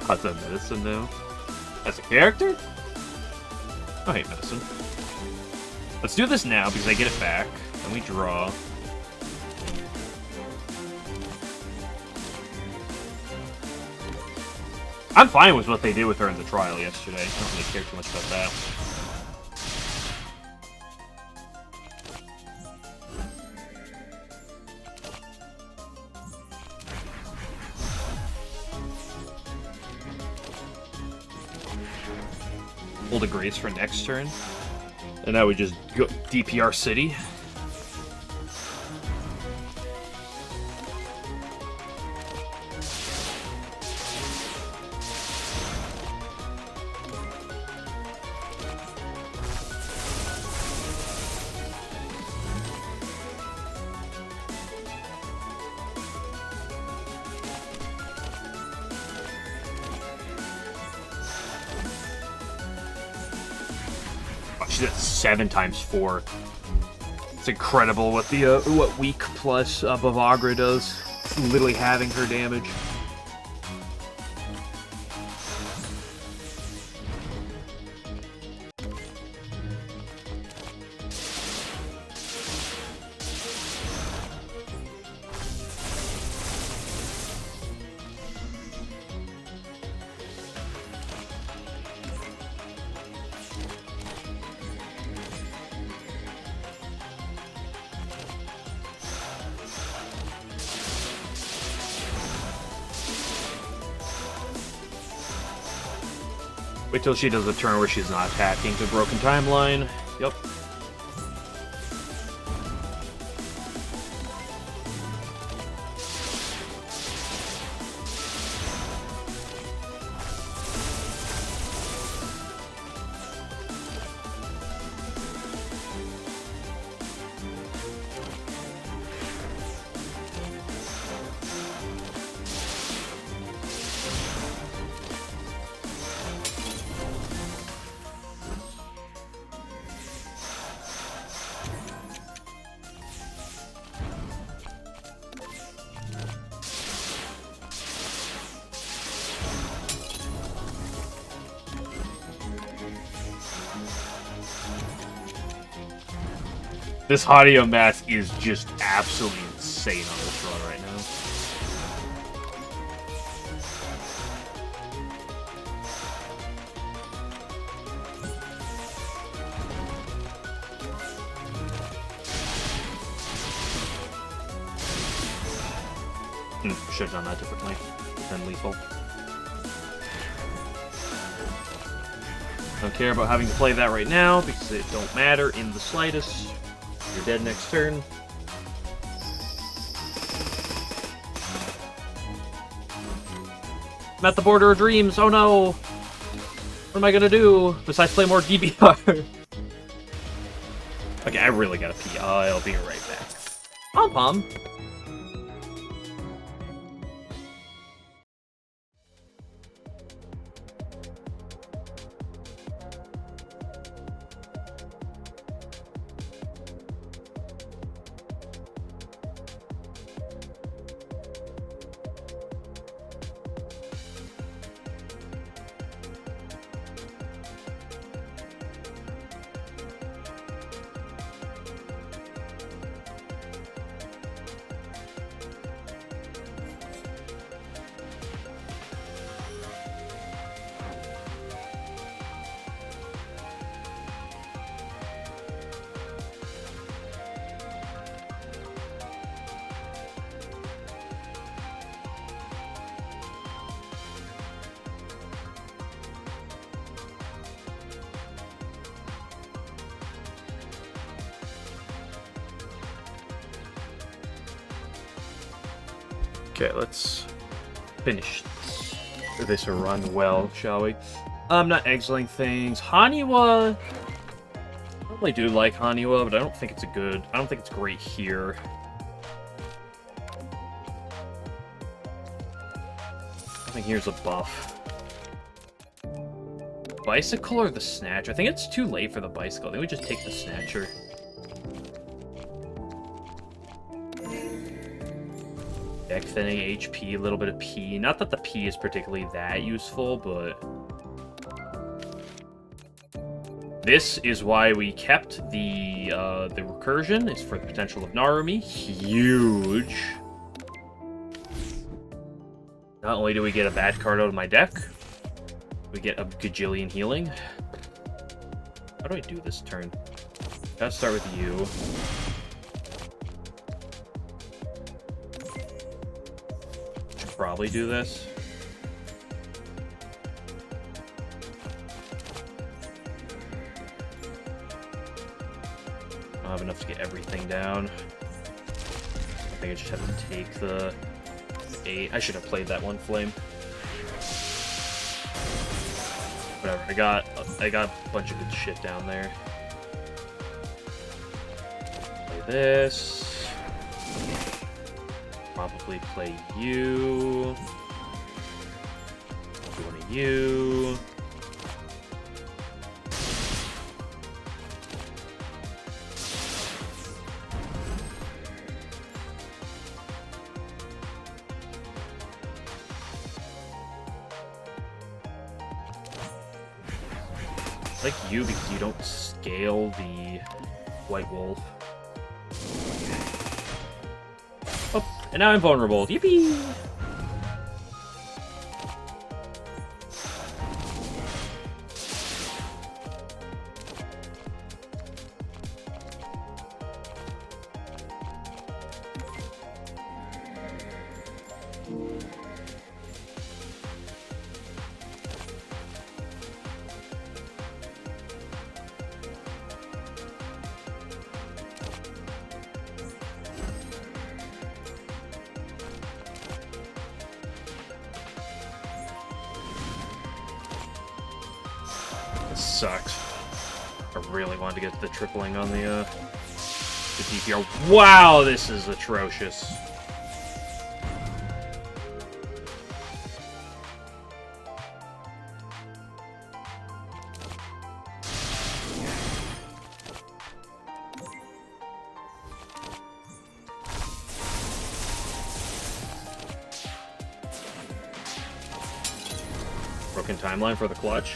How's that medicine now? As a character? I hate medicine. Let's do this now because I get it back. Then we draw. I'm fine with what they did with her in the trial yesterday. I don't really care too much about that. Hold a Grace for next turn. And that would just go DPR City. She's at 7 times 4. It's incredible what the what weak plus Bavagra does. Literally having her damage. Wait till she does a turn where she's not attacking to Broken Timeline. Yep. This Hadio mask is just absolutely insane on this run right now. Should have done that differently than lethal. Don't care about having to play that right now because it don't matter in the slightest. You're dead next turn. I'm at the border of dreams. Oh no! What am I gonna do besides play more DBR? Okay, I really gotta pee. I'll be right back. Pom-pom. Okay, let's finish this run well, shall we? I'm not exiling things. Haniwa... I really do like Haniwa, but I don't think it's great here. I think here's a buff. Bicycle or the Snatcher? I think it's too late for the Bicycle. I think we just take the Snatcher. Deck thinning, HP, a little bit of P. Not that the P is particularly that useful, but... This is why we kept the recursion, is for the potential of Narumi. Huge. Not only do we get a bad card out of my deck, we get a gajillion healing. How do I do this turn? Gotta start with you. Should probably do this. I don't have enough to get everything down. I think I just have to take the 8. I should have played that one flame. Whatever, I got a bunch of good shit down there. Play this. Probably play you. Do one of you. I like you because you don't scale the White Wolf. Oh, and now I'm vulnerable. Yippee! Sucks. I really wanted to get the tripling on the DPR. Wow, this is atrocious. Broken timeline for the clutch.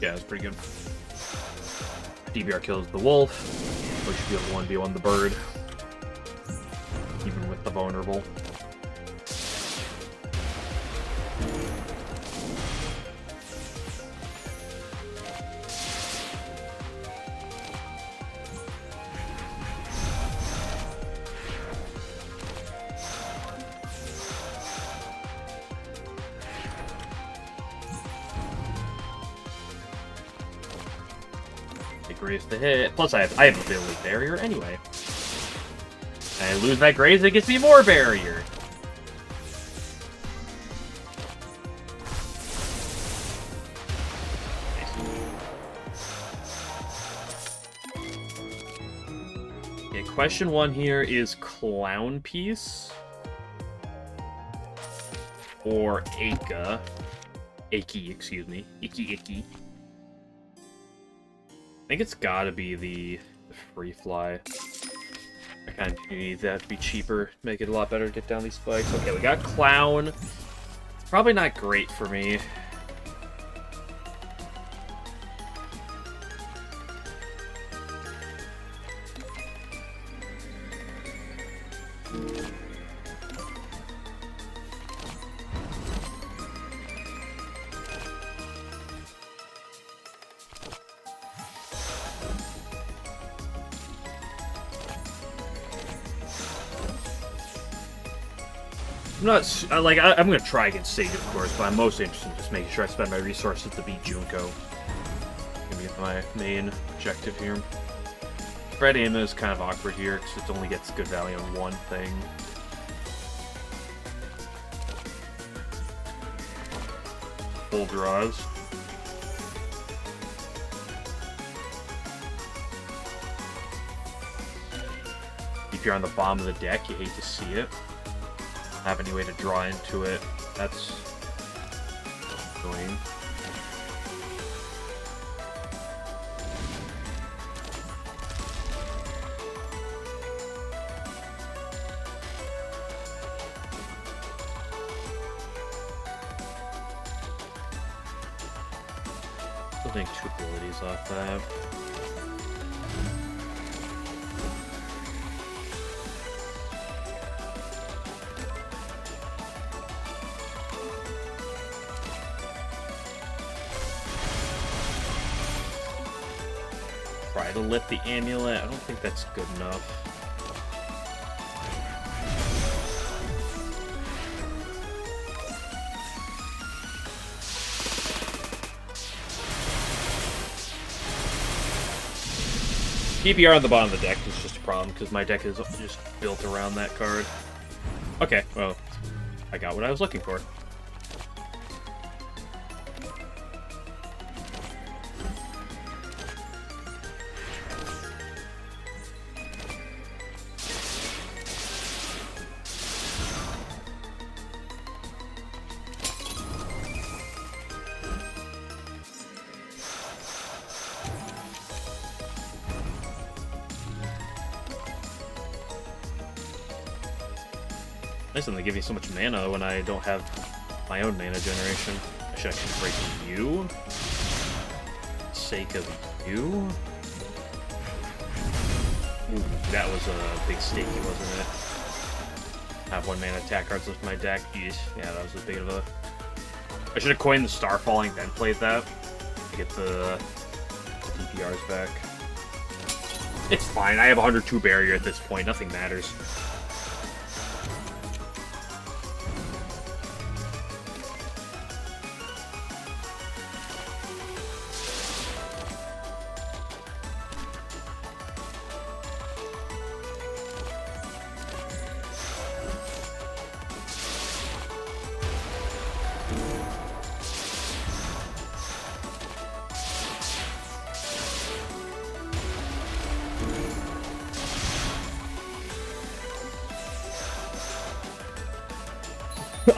Yeah, it's pretty good. DBR kills the wolf. We should be able to 1v1 the bird. Even with the vulnerable. Graze to hit. Plus, I have ability barrier anyway. And I lose that graze, it gets me more barrier. Okay, question 1 here is Clown Piece or Aka. Aki, excuse me. Iki. I think it's gotta be the free fly. I kind of need that to be cheaper, make it a lot better to get down these spikes. Okay, we got Clown. Probably not great for me. I'm gonna try against Sage, of course, but I'm most interested in just making sure I spend my resources to beat Junko. Gonna be my main objective here. Red Aima is kind of awkward here, because it only gets good value on one thing. Full draws. If you're on the bottom of the deck, you hate to see it. Don't have any way to draw into it. That's annoying. Still getting 2 abilities off that. Try to lift the amulet. I don't think that's good enough. PPR on the bottom of the deck is just a problem, because my deck is just built around that card. Okay, well, I got what I was looking for. Nice, and they give you so much mana when I don't have my own mana generation. I should actually break you. Sake of you. Ooh, that was a big stake, wasn't it? Have 1 mana attack cards with my deck. Jeez. Yeah, that was a big of a... I should have coined the Star Falling, then played that. To get the DPRs back. It's fine. I have 102 barrier at this point. Nothing matters.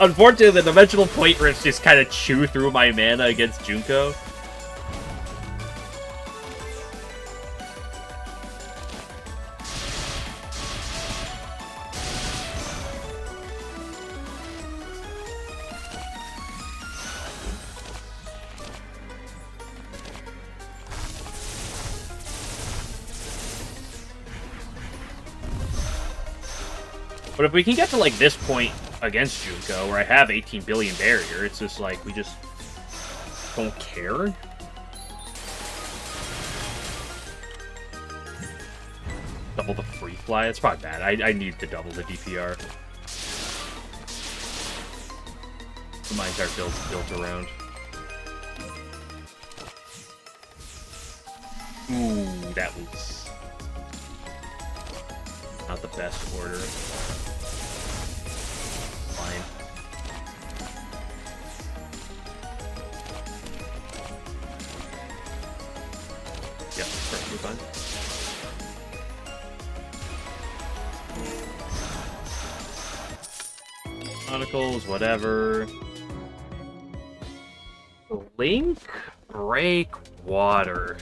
Unfortunately, the dimensional point rifts just kind of chew through my mana against Junko. But if we can get to, like, this point against Junko, where I have 18 billion barrier, it's just like, we just don't care. Double the free fly? It's probably bad. I need to double the DPR. My entire build's built around. Ooh, that was not the best order. Fine. Yep, perfectly fine. Chronicles, whatever. Link, break, water.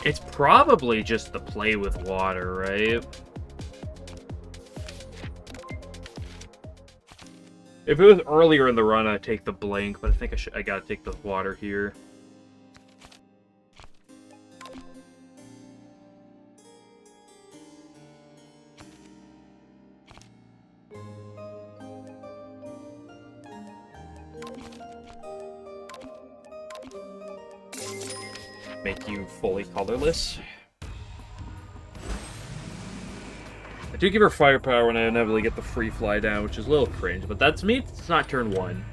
It's probably just the play with water, right? If it was earlier in the run, I'd take the blink, but I think I gotta take the water here. Make you fully colorless. do give her firepower when I inevitably get the free fly down, which is a little cringe, but that's me. It's not turn 1.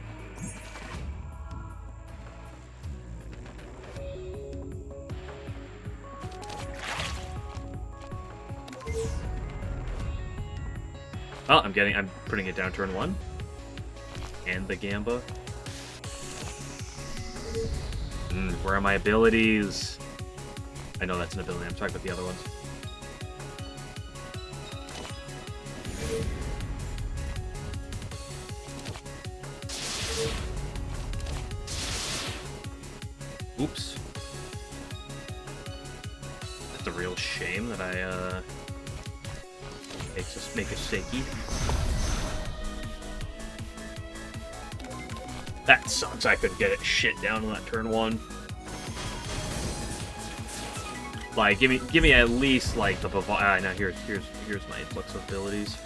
Oh, I'm putting it down turn 1. And the Gamba. Where are my abilities? I know that's an ability. I'm talking about the other ones. Oops. That's a real shame that I, make a shaky. That sucks. I couldn't get it shit down on that turn 1. Like, give me at least like the now here's my influx of abilities.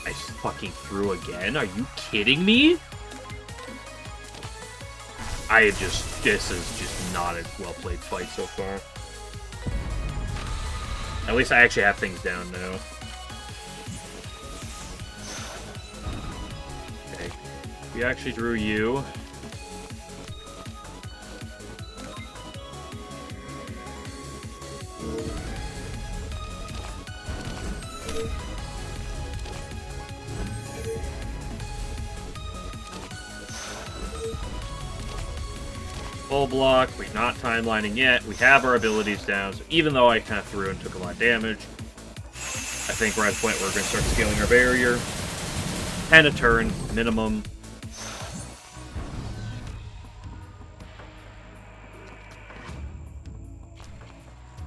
I fucking threw again. Are you kidding me? This is just not a well-played fight so far. At least I actually have things down now. Okay. We actually drew you. Full block. We're not timelining yet. We have our abilities down, so even though I kind of threw and took a lot of damage, I think we're at the point where we're going to start scaling our barrier. 10 a turn, minimum.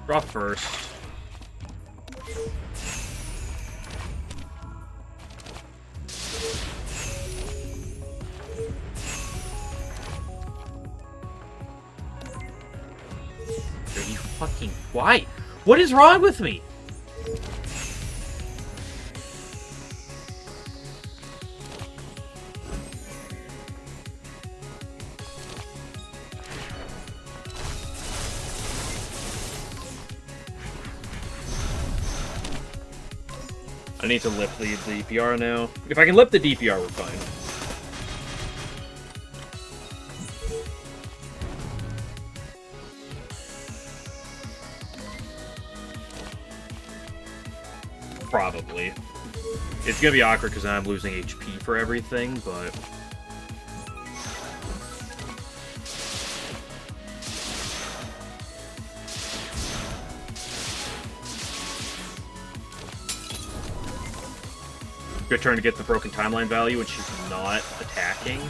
Draw first. Fucking why? What is wrong with me? I need to lift the DPR now. If I can lift the DPR, we're fine. Probably. It's gonna be awkward because I'm losing HP for everything, but... Good turn to get the broken timeline value when she's not attacking.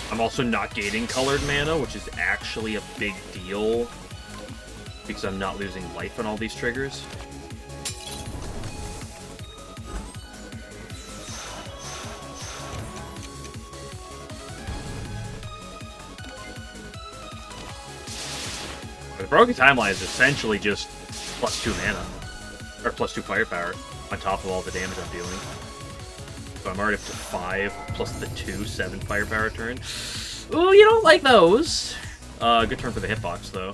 I'm also not gating colored mana, which is actually a big deal because I'm not losing life on all these triggers. The broken timeline is essentially just +2 mana, or +2 firepower on top of all the damage I'm dealing. So I'm already up to 5 plus the 2, 7 firepower turn. Ooh, you don't like those. Good turn for the hitbox though.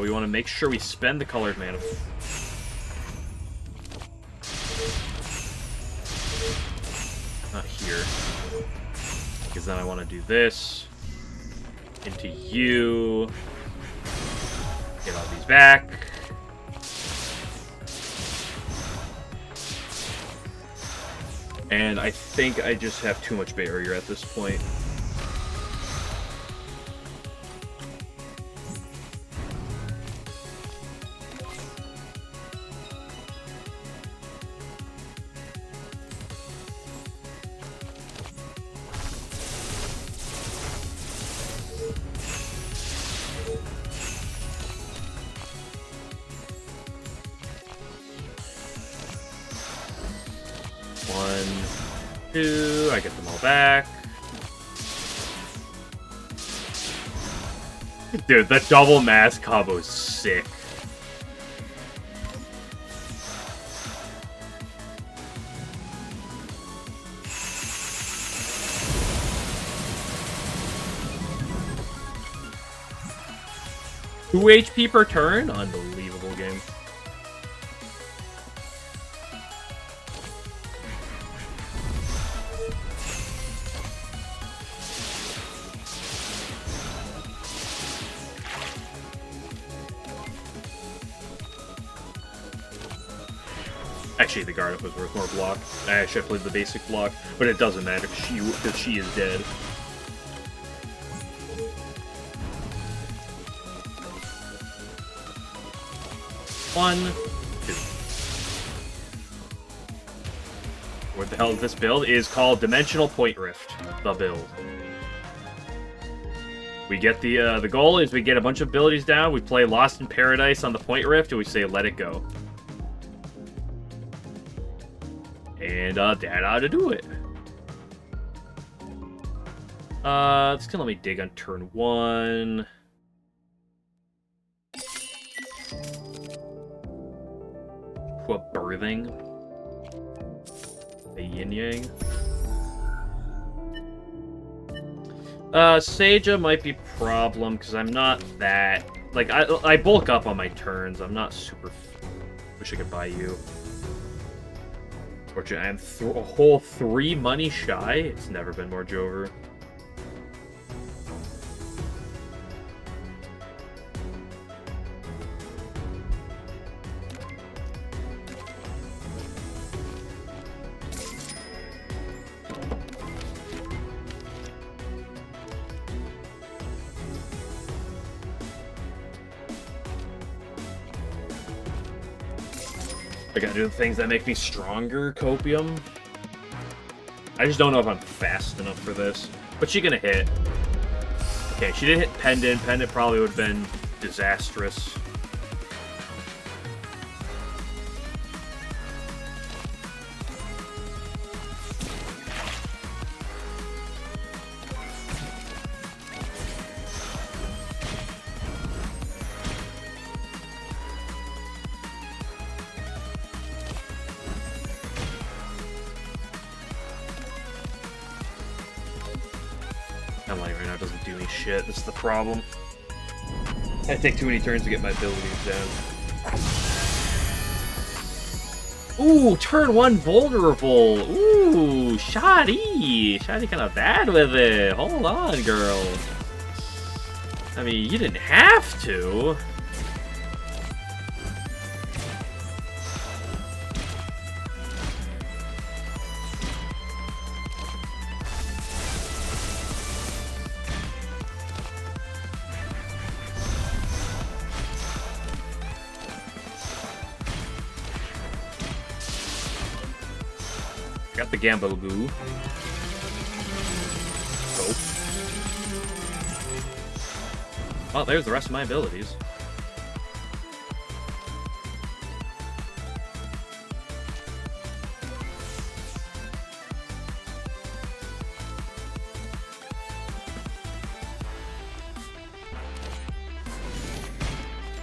We want to make sure we spend the colored mana. Not here. Because then I want to do this. Into you. Get all these back. And I think I just have too much barrier at this point. I get them all back. Dude, the double mask combo is sick. 2 HP per turn? Unbelievable game. Actually, the guard up was worth more block. I should have played the basic block, but it doesn't matter because she is dead. One, two. What the hell is this build? It is called Dimensional Point Rift. The build. We get the goal is we get a bunch of abilities down. We play Lost in Paradise on the Point Rift, and we say let it go. And that ought to do it. It's gonna let me dig on turn 1. What, birthing? A yin yang. Seija might be problem because I'm not that like I bulk up on my turns. I'm not super. Wish I could buy you. Fortunately, I'm a whole 3 money shy. It's never been more Jover. I gotta do the things that make me stronger, Copium. I just don't know if I'm fast enough for this. But she's gonna hit. Okay, she did hit Pendant. Pendant probably would have been disastrous. Timeline right now doesn't do me shit. This is the problem. I take too many turns to get my abilities down. Ooh, turn 1 vulnerable. Ooh, shoddy. Shoddy kind of bad with it. Hold on, girl. I mean, you didn't have to. Got the Gamble Goo. Oh. Well, there's the rest of my abilities.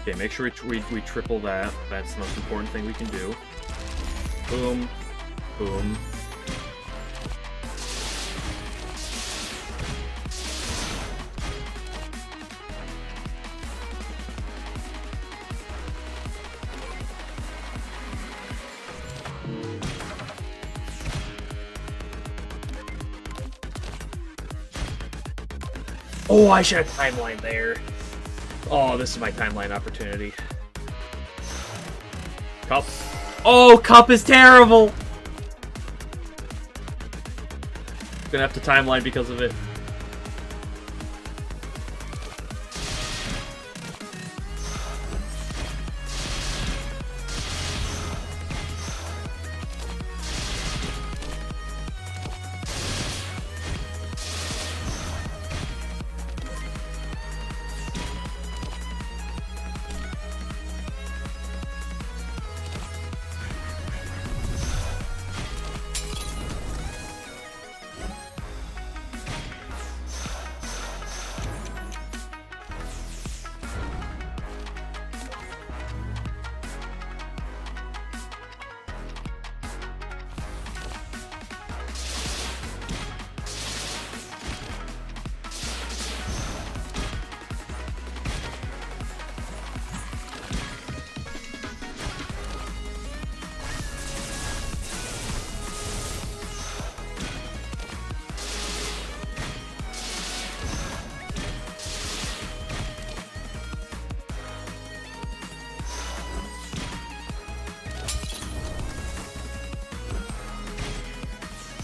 Okay, make sure we triple that. That's the most important thing we can do. Boom. Boom. Oh, I should have timeline there. Oh, this is my timeline opportunity. Cup. Oh, Cup is terrible! Gonna have to timeline because of it.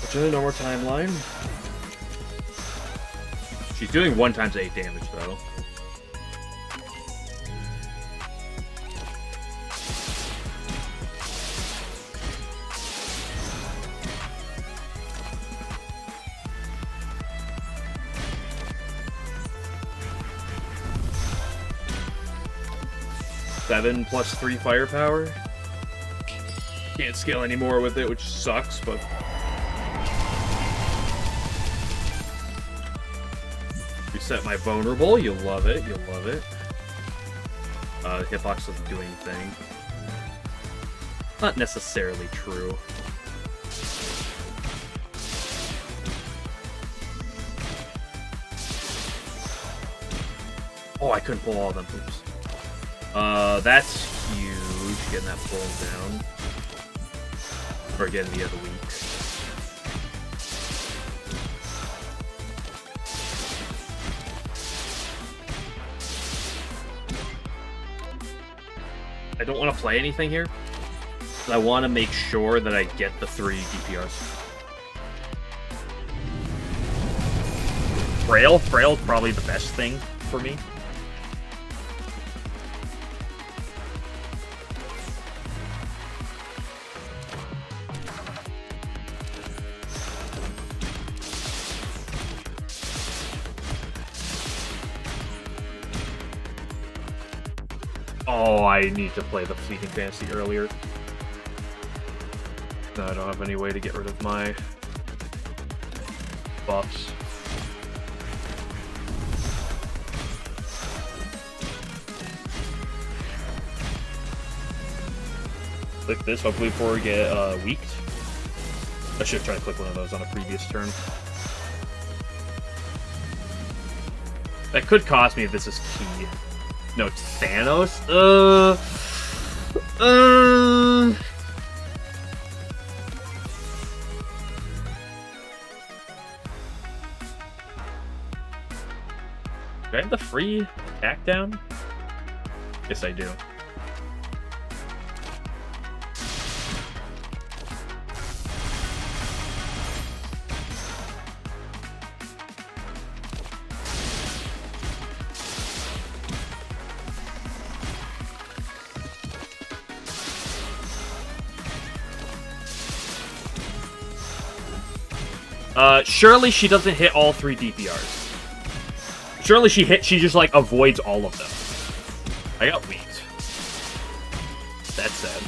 Fortunately, no more timeline. She's doing 1 times 8 damage, though. Seven plus 3 firepower. Can't scale anymore with it, which sucks, but... Reset my vulnerable. You'll love it. You'll love it. Hitbox doesn't do anything. Not necessarily true. Oh, I couldn't pull all of them. Oops. That's huge. Getting that pulled down. Or getting the other weak. I don't want to play anything here. I want to make sure that I get the 3 DPRs. Frail? Frail probably the best thing for me. Oh, I need to play the Fleeting Fantasy earlier. No, I don't have any way to get rid of my buffs. Click this, hopefully before we get weaked. I should try to click one of those on a previous turn. That could cost me if this is key. No, it's Thanos? Do I have the free attack down? Yes, I do. Surely she doesn't hit all 3 DPRs. Surely she just, like, avoids all of them. I got weaked. That's sad.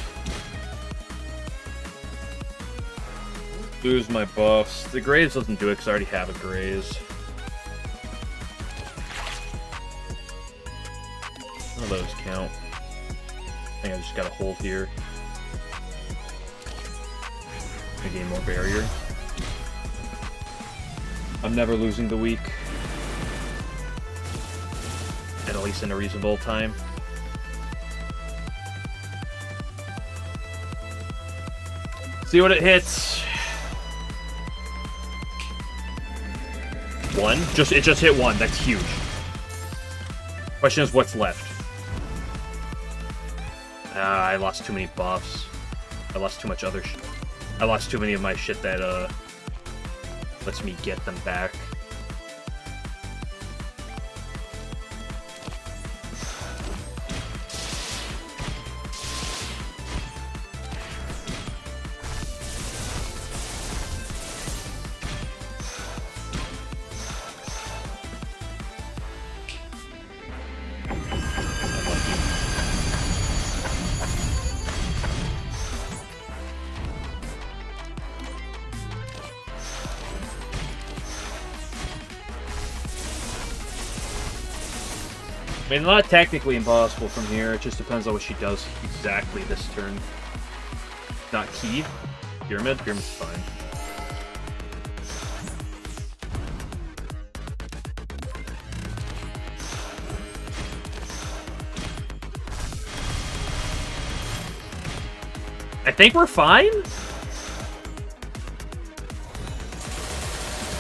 Lose my buffs. The Graves doesn't do it because I already have a Graves. None of those count. I think I just gotta hold here. I gain more barrier. I'm never losing the weak. At least in a reasonable time. See what it hits. 1? It just hit 1. That's huge. Question is, what's left? I lost too many buffs. I lost too much other shit. I lost too many of my shit that, lets me get them back. I mean, not technically impossible from here. It just depends on what she does exactly this turn. Not key. Pyramid? Pyramid's fine. I think we're fine?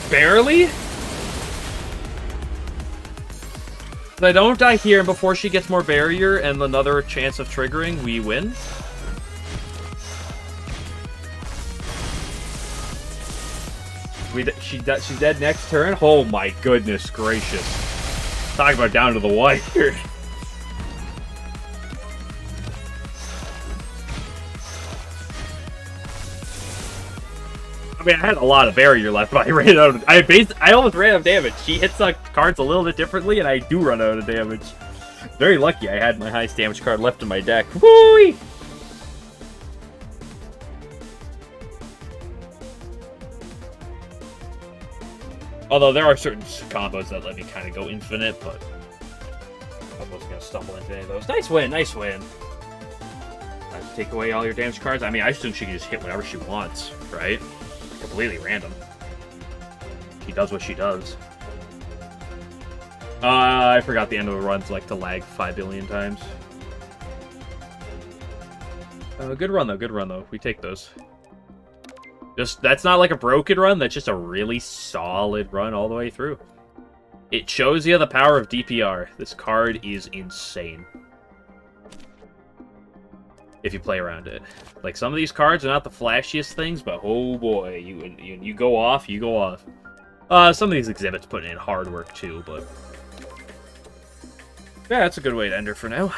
Barely? If I don't die here before she gets more barrier and another chance of triggering, we win. she's dead next turn? Oh my goodness gracious. Talk about down to the wire. I mean, I had a lot of barrier left, but I ran out of... I almost ran out of damage. She hits cards a little bit differently, and I do run out of damage. Very lucky I had my highest damage card left in my deck. Woo! Although there are certain combos that let me kind of go infinite, but I wasn't going to stumble into any of those. Nice win, nice win. Take away all your damage cards. I mean, I assume she can just hit whenever she wants, right? Completely random. She does what she does. I forgot the end of the runs like to lag 5 billion times. Good run though, good run though. We take those. That's not like a broken run, that's just a really solid run all the way through. It shows you the power of DPR. This card is insane. If you play around it. Like, some of these cards are not the flashiest things, but oh boy, you go off, you go off. Some of these exhibits put in hard work too, but... yeah, that's a good way to end her for now.